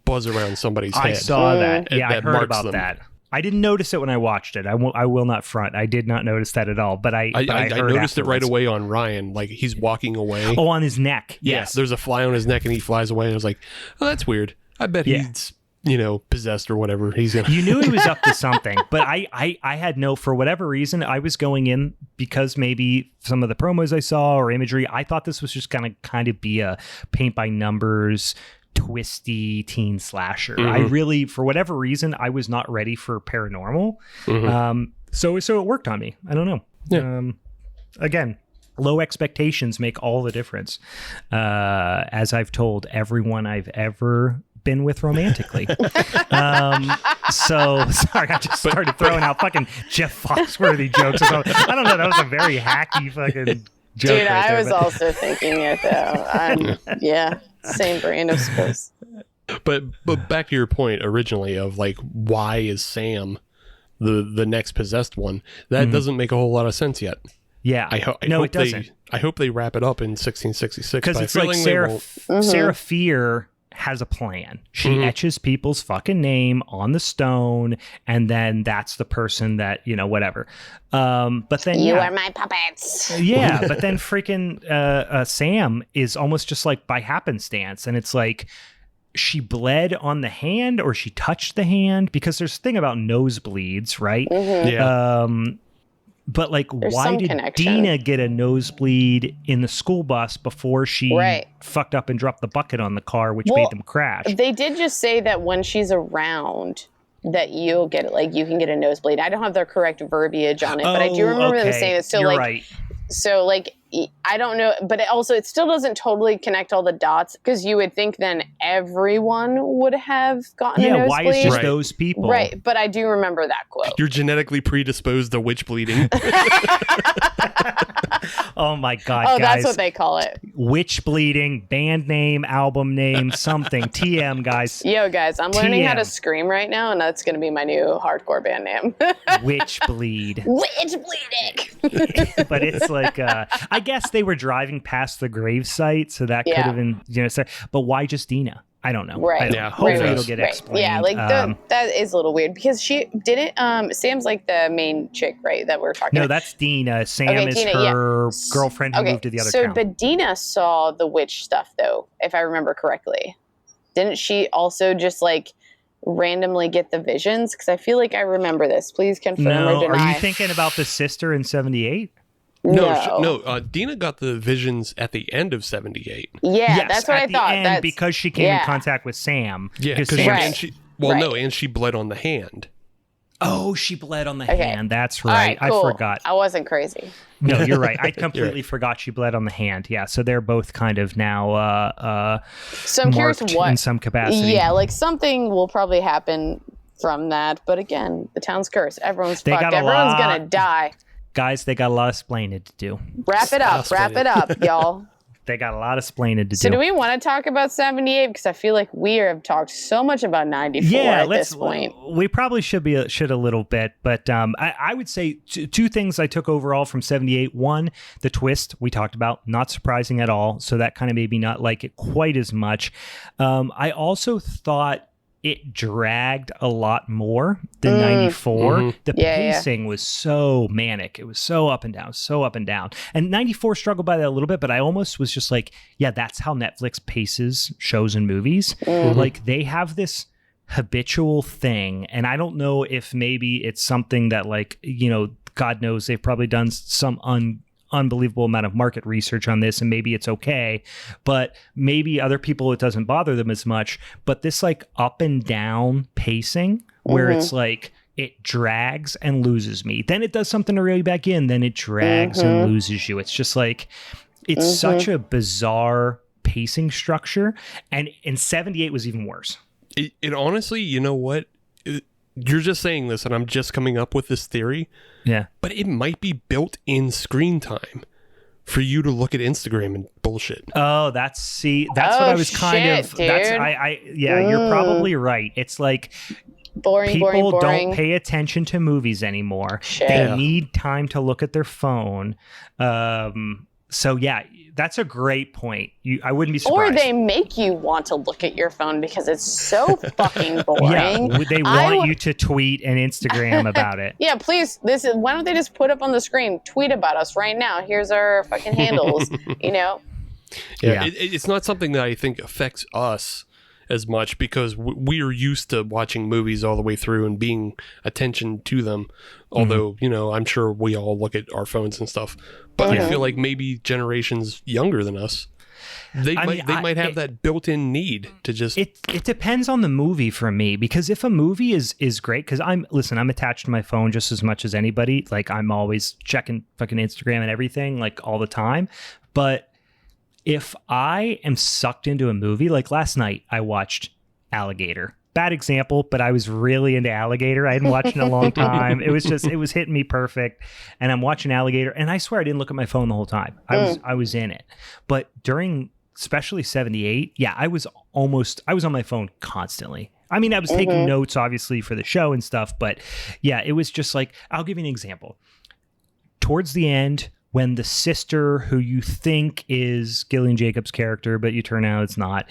buzz around somebody's head. I saw that. Yeah, I heard about that. I didn't notice it when I watched it. I will not front. I did not notice that at all. But I noticed it right away on Ryan. Like he's walking away. Oh, on his neck. Yes. There's a fly on his neck and he flies away. And I was like, oh, that's weird. I bet he's, you know, possessed or whatever. He's gonna. You knew he was up to something, but I had no, for whatever reason, I was going in because maybe some of the promos I saw or imagery, I thought this was just gonna kind of be a paint by numbers, twisty teen slasher. I really, for whatever reason, I was not ready for paranormal. So it worked on me. I don't know. Yeah. Again, low expectations make all the difference. As I've told everyone I've ever been with romantically. So sorry, I just started throwing out fucking Jeff Foxworthy jokes. I don't know. That was a very hacky fucking joke. Dude, I was also thinking it though. Yeah, same brand of suppose. But back to your point originally of like, why is Sam the next possessed one? That doesn't make a whole lot of sense yet. Yeah, it doesn't. I hope they wrap it up in 1666 because it's like Sarah Fier has a plan. She etches people's fucking name on the stone, and then that's the person that, whatever. But then you are my puppets. Yeah, but then freaking Sam is almost just like by happenstance, and it's like she bled on the hand or she touched the hand, because there's a thing about nosebleeds, right? Yeah. But like, There's why did connection. Dina get a nosebleed in the school bus before she fucked up and dropped the bucket on the car, which made them crash? They did just say that when she's around, that you'll get it, like you can get a nosebleed. I don't have the correct verbiage on it, but I do remember them saying it. So You're like, right. So like, I don't know, but it still doesn't totally connect all the dots, because you would think then everyone would have gotten a nosebleed. Yeah, why is just those people? Right, but I do remember that quote. You're genetically predisposed to witch bleeding. Oh my God, guys. that's what they call it. Witch bleeding, band name, album name, something. TM, guys. Yo, guys, I'm learning how to TM. scream right now, and that's going to be my new hardcore band name. Witch bleed. Witch bleeding. But it's like, I guess they were driving past the gravesite, so that could have been, but why just Dina? I don't know. Right. Hopefully it'll get explained. Yeah, like that is a little weird, because she didn't. Sam's like the main chick, right? That we're talking. No, about. that's Dina. Sam is Dina, her girlfriend who moved to the other town. But Dina saw the witch stuff, though, if I remember correctly. Didn't she also just like randomly get the visions? Because I feel like I remember this. Please confirm or deny. Are you thinking about the sister in 78? No. Dina got the visions at the end of 78. Yeah, yes, that's what I thought. Because she came in contact with Sam. Yeah, because and she bled on the hand. Oh, she bled on the hand. That's right. All right, cool. I forgot. I wasn't crazy. No, you're right. I completely forgot she bled on the hand. Yeah, so they're both kind of now so I'm curious what in some capacity. Yeah, like something will probably happen from that. But again, the town's cursed. Everyone's fucked. Everyone's gonna die. Guys, they got a lot of splaining to do. Wrap it up, y'all. They got a lot of splaining to do. So do we want to talk about 78? Because I feel like we have talked so much about 94 at this point. We probably should a little bit, but I would say two things I took overall from 78. One, the twist we talked about, not surprising at all. So that kind of made me not like it quite as much. I also thought it dragged a lot more than 94. Mm-hmm. The pacing was so manic. It was so up and down. And 94 struggled by that a little bit, but I almost was just like, yeah, that's how Netflix paces shows and movies. Mm-hmm. Like they have this habitual thing. And I don't know if maybe it's something that like, God knows they've probably done some unbelievable amount of market research on this, and maybe it's okay, but maybe other people it doesn't bother them as much. But this like up and down pacing where it's like it drags and loses me, then it does something to reel you back in, then it drags and loses you. It's just like it's such a bizarre pacing structure, and in 78 was even worse. It honestly, you know what, you're just saying this and I'm just coming up with this theory. Yeah. But it might be built in screen time for you to look at Instagram and bullshit. Oh, that's what I was kind of dude. You're probably right. It's like people boring. don't pay attention to movies anymore. Shit. They need time to look at their phone. So yeah, that's a great point. I wouldn't be surprised. Or they make you want to look at your phone because it's so fucking boring. Yeah, they want you to tweet and Instagram about it. Yeah, please. Why don't they just put up on the screen, tweet about us right now? Here's our fucking handles. Yeah. It's not something that I think affects us as much because we are used to watching movies all the way through and being attention to them. Although, I'm sure we all look at our phones and stuff. But I feel like maybe generations younger than us, they might have that built-in need to just... It depends on the movie for me, because if a movie is great, because I'm attached to my phone just as much as anybody. Like I'm always checking fucking Instagram and everything like all the time. But if I am sucked into a movie, like last night I watched Alligator. Bad example, but I was really into Alligator. I hadn't watched in a long time. It was hitting me perfect. And I'm watching Alligator, and I swear I didn't look at my phone the whole time. I was in it. But during especially 78, I was on my phone constantly. I mean, I was taking notes obviously for the show and stuff, but it was just like, I'll give you an example. Towards the end, when the sister, who you think is Gillian Jacobs' character, but you turn out it's not,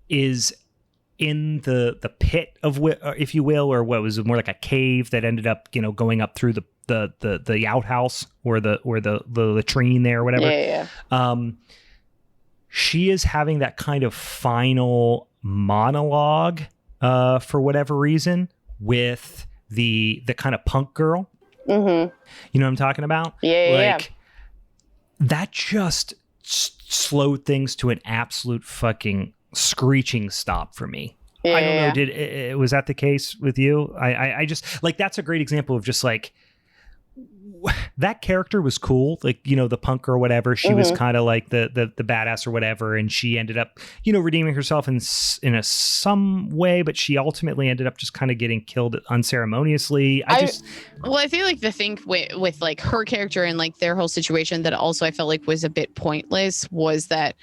is in the pit of, if you will, or what was more like a cave that ended up, going up through the outhouse or the latrine there or whatever. She is having that kind of final monologue for whatever reason with the kind of punk girl. You know what I'm talking about? That just slowed things to an absolute fucking screeching stop for me. I don't know. Was that the case with you? I just like, that's a great example of just like, that character was cool, like, the punk or whatever. She was kind of like the badass or whatever, and she ended up redeeming herself in some way, but she ultimately ended up just kind of getting killed unceremoniously. I feel like the thing with like her character and like their whole situation that also I felt like was a bit pointless was that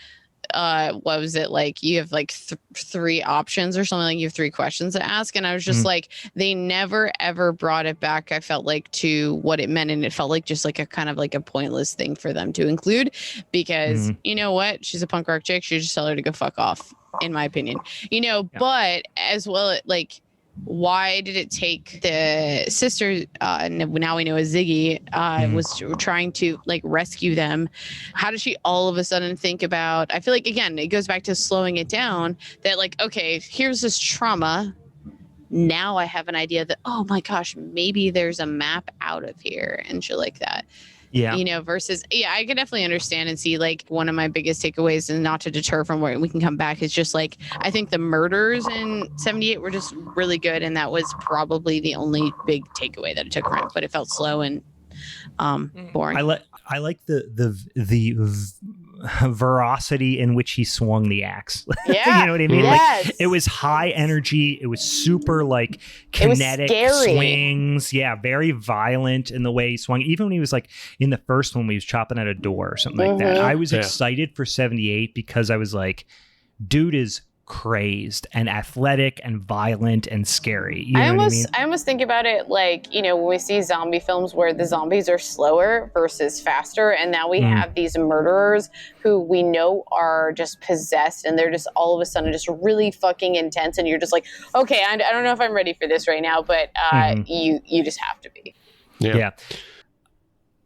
what was it, like you have like three options or something, like you have three questions to ask, and I was just like, they never ever brought it back, I felt like, to what it meant, and it felt like just like a kind of like a pointless thing for them to include, because you know what, she's a punk rock chick, she just tell her to go fuck off, in my opinion, but as well, like, why did it take the sister, now we know as Ziggy, was trying to like rescue them? How did she all of a sudden think about, I feel like, again, it goes back to slowing it down, that like, okay, here's this trauma. Now I have an idea that, oh my gosh, maybe there's a map out of here and shit like that. Versus, I can definitely understand and see, like, one of my biggest takeaways, and not to deter from where we can come back, is just like, I think the murders in 78 were just really good, and that was probably the only big takeaway that it took from it, but it felt slow and boring. I like the veracity in which he swung the axe. You know what I mean? Yes. Like, it was high energy. It was super like kinetic swings. Yeah, very violent in the way he swung. Even when he was like in the first one, when he was chopping at a door or something like that. I was excited for 78 because I was like, dude is crazed and athletic and violent and scary. You know what I mean? I almost think about it like, when we see zombie films where the zombies are slower versus faster, and now we have these murderers who we know are just possessed, and they're just all of a sudden just really fucking intense, and you're just like, okay, I don't know if I'm ready for this right now, but you just have to be. Yeah.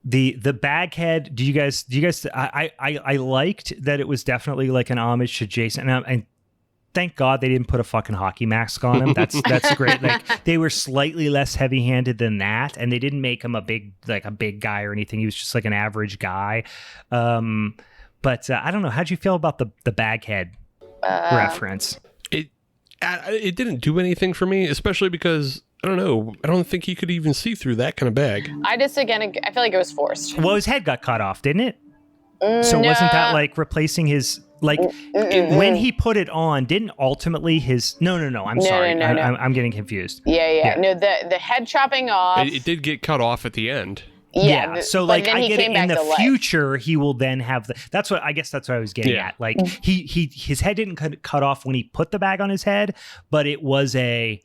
The baghead, do you guys I liked that it was definitely like an homage to Jason, and thank God they didn't put a fucking hockey mask on him. That's great. Like, they were slightly less heavy-handed than that, and they didn't make him a big guy or anything. He was just like an average guy. But I don't know. How'd you feel about the baghead reference? It didn't do anything for me, especially because, I don't know, I don't think he could even see through that kind of bag. I feel like it was forced. Well, his head got cut off, didn't it? So wasn't that like replacing his... Like, when he put it on, didn't ultimately his... No, I'm sorry. No. I'm getting confused. Yeah. No, the head chopping off... It did get cut off at the end. Yeah. So, like, I get it. In the future, he will then have the... That's what I was getting at. Like, his head didn't cut off when he put the bag on his head, but it was a...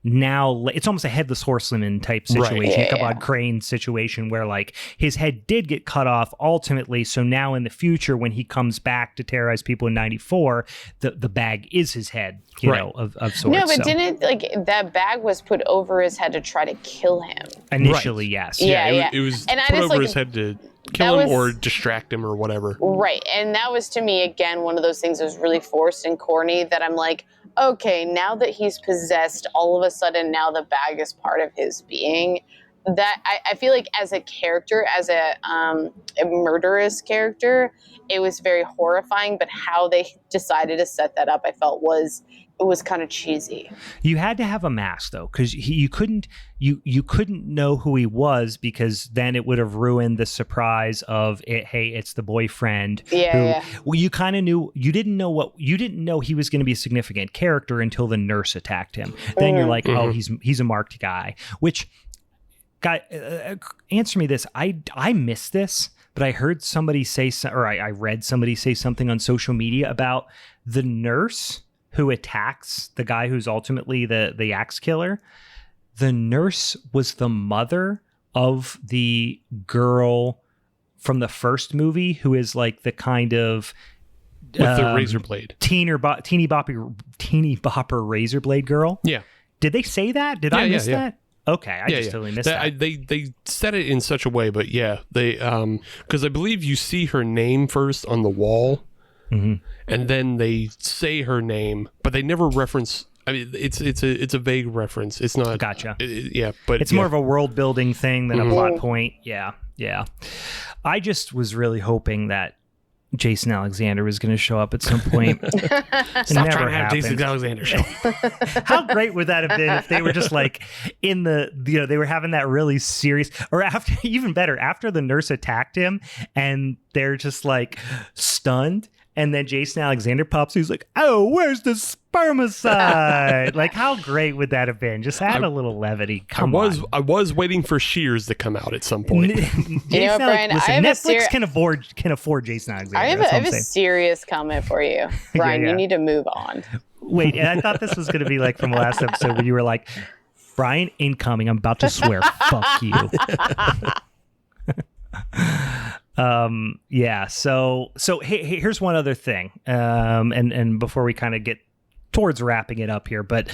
now it's almost a headless horseman type situation, a Kabod Crane situation, where like his head did get cut off ultimately. So now in the future, when he comes back to terrorize people in 94, the bag is his head, you know, of sorts. No, but didn't that bag was put over his head to try to kill him? Initially, yes. Yeah. It was put over his head to kill him or distract him or whatever. Right. And that was, to me, again, one of those things that was really forced and corny, that I'm like, okay, now that he's possessed, all of a sudden now the bag is part of his being. That I feel like as a character, as a murderous character, it was very horrifying, but how they decided to set that up, I felt was it was kind of cheesy. You had to have a mask though, because you couldn't know who he was, because then it would have ruined the surprise of it. Hey, it's the boyfriend. Yeah. Well, you kind of knew. You didn't know he was going to be a significant character until the nurse attacked him. Then you're like, oh, he's a marked guy. Which, guy, answer me this. I missed this, but I heard somebody say, or I read somebody say something on social media about the nurse who attacks the guy who's ultimately the axe killer. The nurse was the mother of the girl from the first movie, who is like the kind of with the razor blade, teeny bopper razor blade girl. Yeah. Did they say that? Did I miss that? Okay, I just totally missed that. They said it in such a way, but yeah, they because I believe you see her name first on the wall. Mm-hmm. And then they say her name, but they never reference. I mean, it's a vague reference. It's not. Gotcha. But it's more of a world building thing than a plot point. Yeah. I just was really hoping that Jason Alexander was going to show up at some point. Stop trying to have Jason Alexander show up. How great would that have been if they were just like in the, they were having that really serious, or after, even better, after the nurse attacked him and they're just like stunned. And then Jason Alexander pops. He's like, "Oh, where's the spermicide?" Like, how great would that have been? Just add a little levity. I was waiting for Shears to come out at some point. You know what, Brian? Listen, Netflix can afford Jason Alexander. I have a serious comment for you, Brian. You need to move on. Wait, and I thought this was going to be like from the last episode where you were like, "Brian, incoming. I'm about to swear. Fuck you." So hey, here's one other thing. And before we kind of get towards wrapping it up here, but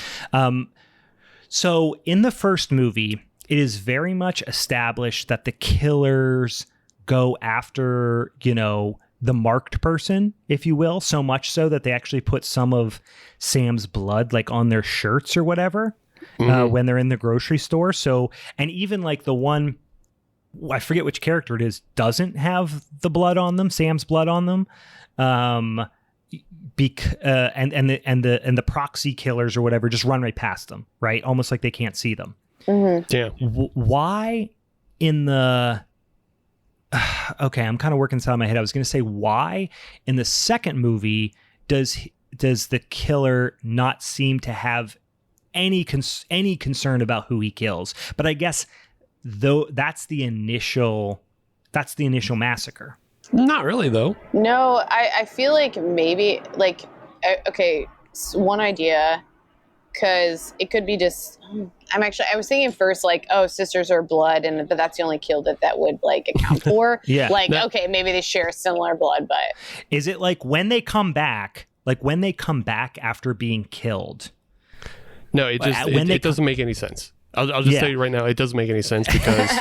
so in the first movie, it is very much established that the killers go after, the marked person, if you will, so much so that they actually put some of Sam's blood like on their shirts or whatever, when they're in the grocery store. So, and even like the one, I forget which character it is, doesn't have the blood on them, Sam's blood on them. And the proxy killers or whatever just run right past them, right? Almost like they can't see them. Mm-hmm. Yeah. Why in the... Okay, I'm kind of working inside my head. I was going to say, why in the second movie does the killer not seem to have any concern about who he kills? But I guess... though that's the initial massacre. Not really, though. No, I feel like maybe, like, okay, one idea, because it could be just, I was thinking first, like, oh, sisters are blood, but that's the only kill that would, like, account for. Yeah. Like, okay, maybe they share similar blood, but. Is it like when they come back after being killed? No, it doesn't make any sense. I'll just tell you right now, it doesn't make any sense because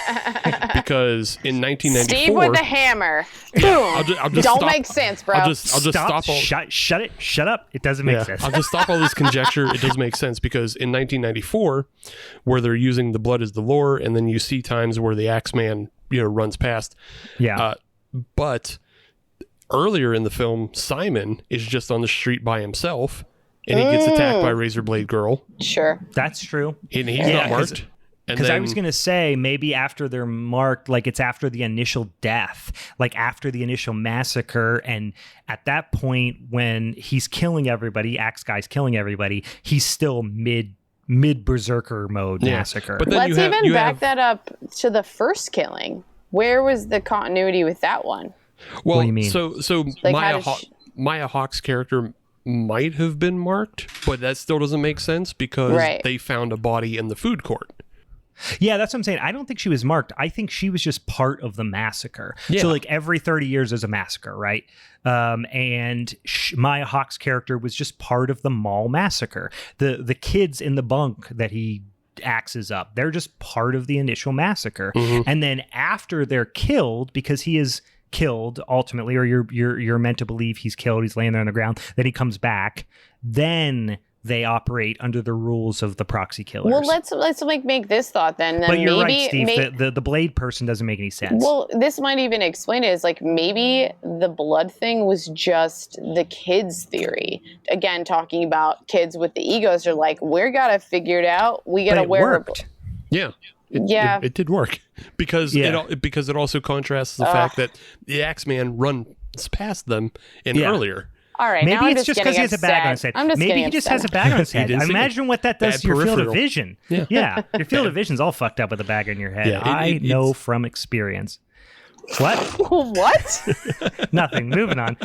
in 1994, Steve with the hammer, boom. I'll just don't make sense, bro. I'll just stop. Shut up. It doesn't make sense. I'll just stop all this conjecture. It doesn't make sense because in 1994, where they're using the blood as the lure, and then you see times where the Axeman, runs past. Yeah. But earlier in the film, Simon is just on the street by himself. And he gets attacked by Razor Blade Girl. Sure. That's true. And he's not marked. Because I was going to say, maybe after they're marked, like it's after the initial death, like after the initial massacre. And at that point, when he's killing everybody, Axe Guy's killing everybody, he's still mid berserker mode massacre. But then let's back that up to the first killing. Where was the continuity with that one? Well, what do you mean? So like Maya Hawke's character might have been marked, but that still doesn't make sense because they found a body in the food court. Yeah, that's what I'm saying. I don't think she was marked. I think she was just part of the massacre. Yeah. So like every 30 years there's a massacre, right? And Maya Hawke's character was just part of the mall massacre. The kids in the bunk that he axes up, they're just part of the initial massacre. Mm-hmm. And then after they're killed, because he is killed ultimately, or you're meant to believe he's killed, he's laying there on the ground, then he comes back, then they operate under the rules of the proxy killers. Well, let's like make this thought then. But you're maybe, right, Steve. The blade person doesn't make any sense. Well, this might even explain it. Is like maybe the blood thing was just the kids' theory. Again, talking about kids with the egos are like, we gotta figure it out. We gotta wear. Yeah. It did work because it also contrasts the fact that the Axeman runs past them earlier. All right, maybe now it's just because he has a bag on his head. Maybe he just has a bag on his head. Imagine what that does to your field of vision. Yeah, your field of vision's all fucked up with a bag on your head. Yeah, I know from experience. What? What? Nothing. Moving on.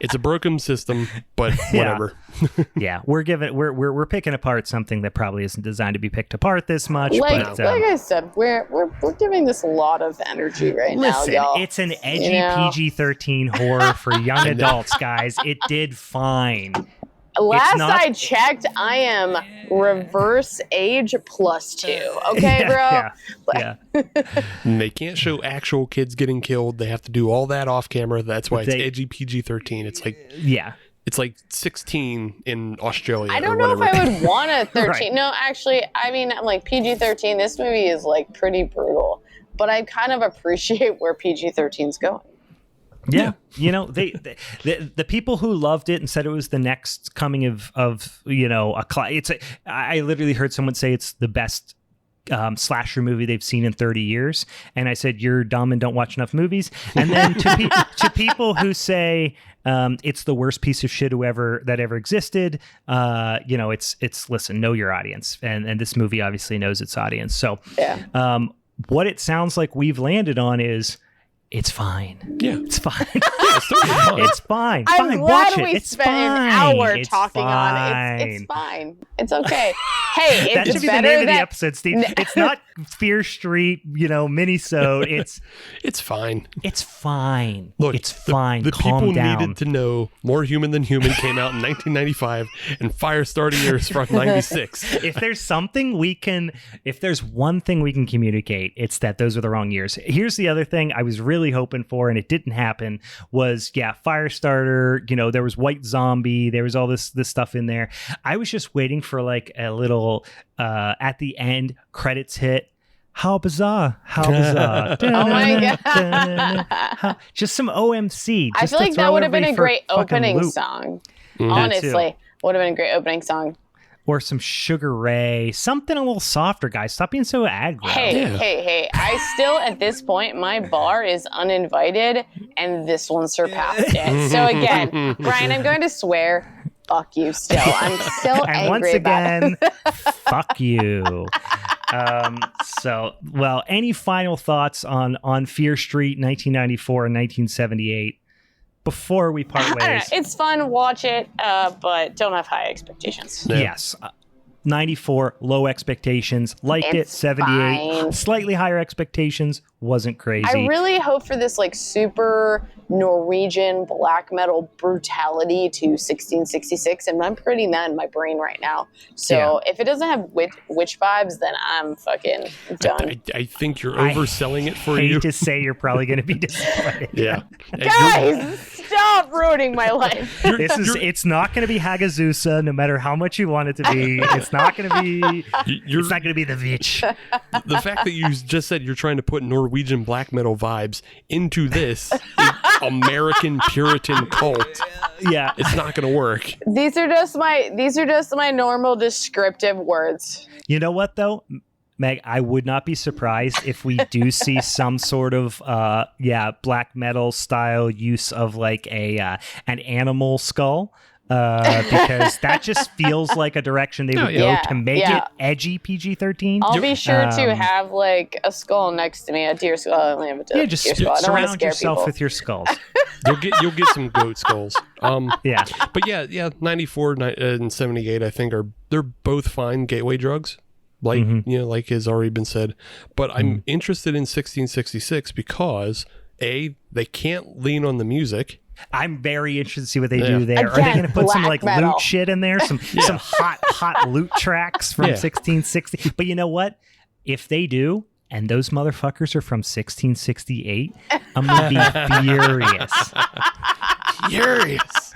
It's a broken system, but whatever. Yeah, we're picking apart something that probably isn't designed to be picked apart this much. Like I said, we're giving this a lot of energy now, y'all. It's an edgy PG-13 horror for young adults, guys. It did fine. Last I checked, I am reverse age +2. Okay, bro? Yeah. And they can't show actual kids getting killed. They have to do all that off camera. That's why it's edgy PG-13. It's like... Yeah. It's like 16 in Australia. I don't know if I would want a 13. Right. No, actually, I mean, I'm like PG-13. This movie is like pretty brutal, but I kind of appreciate where PG-13's going. Yeah. You know, the people who loved it and said it was the next coming of I literally heard someone say it's the best slasher movie they've seen in 30 years. And I said, you're dumb and don't watch enough movies. And then to people who say it's the worst piece of shit that ever existed, it's listen, know your audience. And this movie obviously knows its audience. So what it sounds like we've landed on is it's fine. Yeah. It's fine. It's fine. I'm fine. glad Watch we it. It's spent fine. an hour It's talking fine. on it. It's fine. It's okay. Hey, that it's should be better the name of the that- episode, Steve. It's not Fear Street, Minisode. It's fine. It's fine. Look, it's fine. The Calm people down. needed to know More Human Than Human came out in 1995 and Firestarter Years from 96. If there's one thing we can communicate, it's that those are the wrong years. Here's the other thing I was really hoping for, and it didn't happen, was Firestarter, there was White Zombie, there was all this stuff in there. I was just waiting for like a little at the end credits hit. How bizarre. Oh my God. Just some OMC. I feel like that would have been a great opening song. Honestly, would have been a great opening song. Or some Sugar Ray, something a little softer, guys. Stop being so aggro. Hey. I still, at this point, my bar is uninvited, and this one surpassed it. So again, Brian, I'm going to swear, fuck you still. I'm still and angry once again, fuck you. Any final thoughts on Fear Street 1994 and 1978? Before we part ways. I don't know. It's fun, watch it, but don't have high expectations. Yeah. Yes. 94, low expectations. Liked it. 78, fine. Slightly higher expectations. Wasn't crazy. I really hope for this like super Norwegian black metal brutality to 1666, and I'm putting that in my brain right now. So if it doesn't have witch vibes, then I'm fucking done. I think you're overselling it for I you. hate to say you're probably going to be disappointed. Yeah. Guys, stop ruining my life. It's not going to be Hagazusa, no matter how much you want it to be. It's not going to be. It's not going to be the Witch. The fact that you just said you're trying to put Norwegian black metal vibes into this American Puritan cult, it's not going to work. These are just my normal descriptive words. You know what though, Meg? I would not be surprised if we do see some sort of black metal style use of like an animal skull. Because that just feels like a direction they would go to make it edgy PG-13. I'll be sure to have like a skull next to me, a deer skull. I only have a deer skull. Surround yourself with your skulls. You'll get some goat skulls. But 94 and 78 I think they're both fine gateway drugs. Like like has already been said. But I'm interested in 1666 because they can't lean on the from I'm very interested to see what they do there. Are they going to put some like metal. loot shit in there? Some hot loot tracks from 1660? But you know what? If they do, and those motherfuckers are from 1668, I'm going to be furious.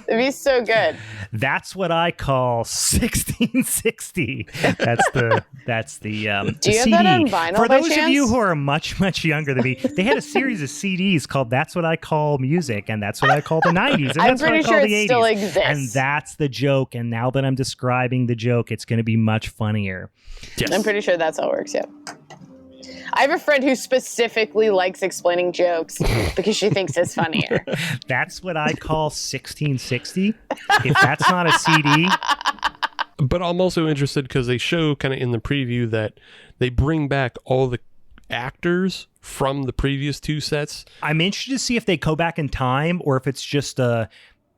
It'd be so good. That's what I call 1660. That's the Do you have CD. that on vinyl For by those of chance? you who are much younger than me, they had a series of CDs called "That's What I Call Music" and "That's What I Call the '90s" and I'm "That's What I pretty Call sure the it '80s." still exists. And that's the joke. And now that I'm describing the joke, it's going to be much funnier. Yes. I'm pretty sure that's how it works, yeah. I have a friend who specifically likes explaining jokes because she thinks it's funnier. That's what I call 1660. If that's not a CD, But I'm also interested because they show kind of in the preview that they bring back all the actors from the previous two sets. I'm interested to see if they go back in time or if it's just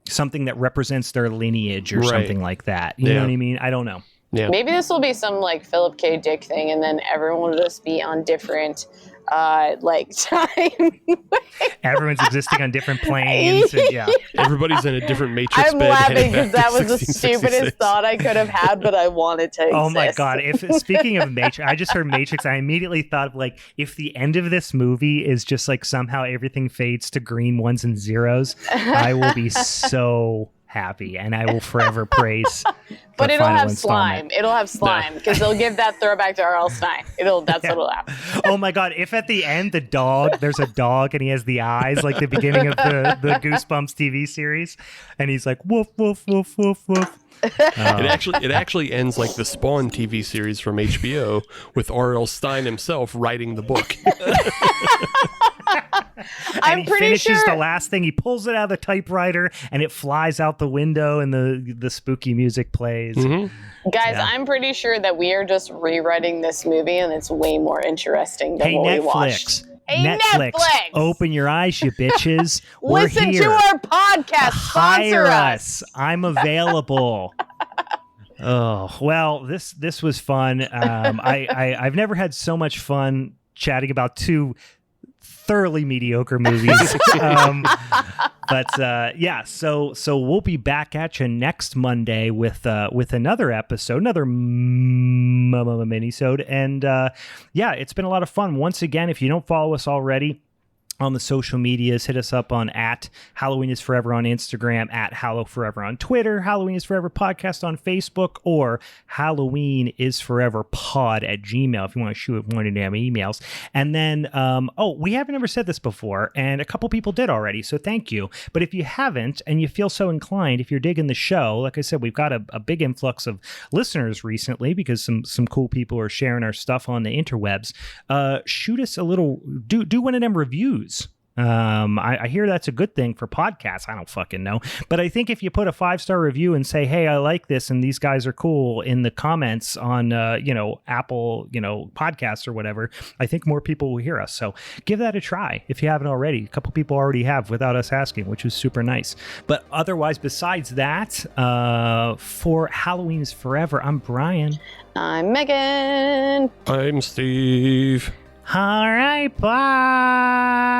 something that represents their lineage or something like that. You know what I mean? I don't know. Yeah. Maybe this will be some like Philip K. Dick thing, and then everyone will just be on different time. Everyone's existing on different planes. And, yeah. Everybody's in a different Matrix I'm bed. laughing heading because back that to was the 1666. stupidest thought I could have had, but I wanted to exist. Oh my God. Speaking of Matrix, I just heard Matrix. I immediately thought of like, if the end of this movie is just like somehow everything fades to green ones and zeros, I will be so happy and I will forever praise. But the it'll final have installment. slime. It'll have slime because they'll give that throwback to R.L. Stein. That's what it'll happen. Oh my God. If at the end there's a dog and he has the eyes like the beginning of the Goosebumps TV series and he's like woof woof woof woof woof. It actually ends like the Spawn TV series from HBO with R.L. Stein himself writing the book. And I'm pretty finishes sure the last thing. He pulls it out of the typewriter and it flies out the window and the spooky music plays. Mm-hmm. Guys, Yeah. I'm pretty sure that we are just rewriting this movie and it's way more interesting than Hey, what we Netflix. watched. Hey, Netflix. Open your eyes, you bitches. We're Listen here. to our podcast. Sponsor Hire us. I'm available. Oh, well, this was fun. I've never had so much fun chatting about two thoroughly mediocre movies. Yeah, so we'll be back at you next Monday with another episode, another minisode, and yeah, it's been a lot of fun. Once again, if you don't follow us already on the social medias, hit us up on @HalloweenIsForever on Instagram, @HallowForever on Twitter, Halloween is Forever Podcast on Facebook, or HalloweenIsForeverPod @gmail if you want to shoot one of them emails. And then, we haven't ever said this before, and a couple people did already, so thank you. But if you haven't, and you feel so inclined, if you're digging the show, like I said, we've got a big influx of listeners recently because some cool people are sharing our stuff on the interwebs. Shoot us a little, do one of them reviews. I hear that's a good thing for podcasts. I don't fucking know. But I think if you put a 5-star review and say, hey, I like this and these guys are cool in the comments on, Apple, podcasts or whatever, I think more people will hear us. So give that a try if you haven't already. A couple people already have without us asking, which was super nice. But otherwise, besides that, for Halloween is Forever, I'm Brian. I'm Megan. I'm Steve. All right, bye.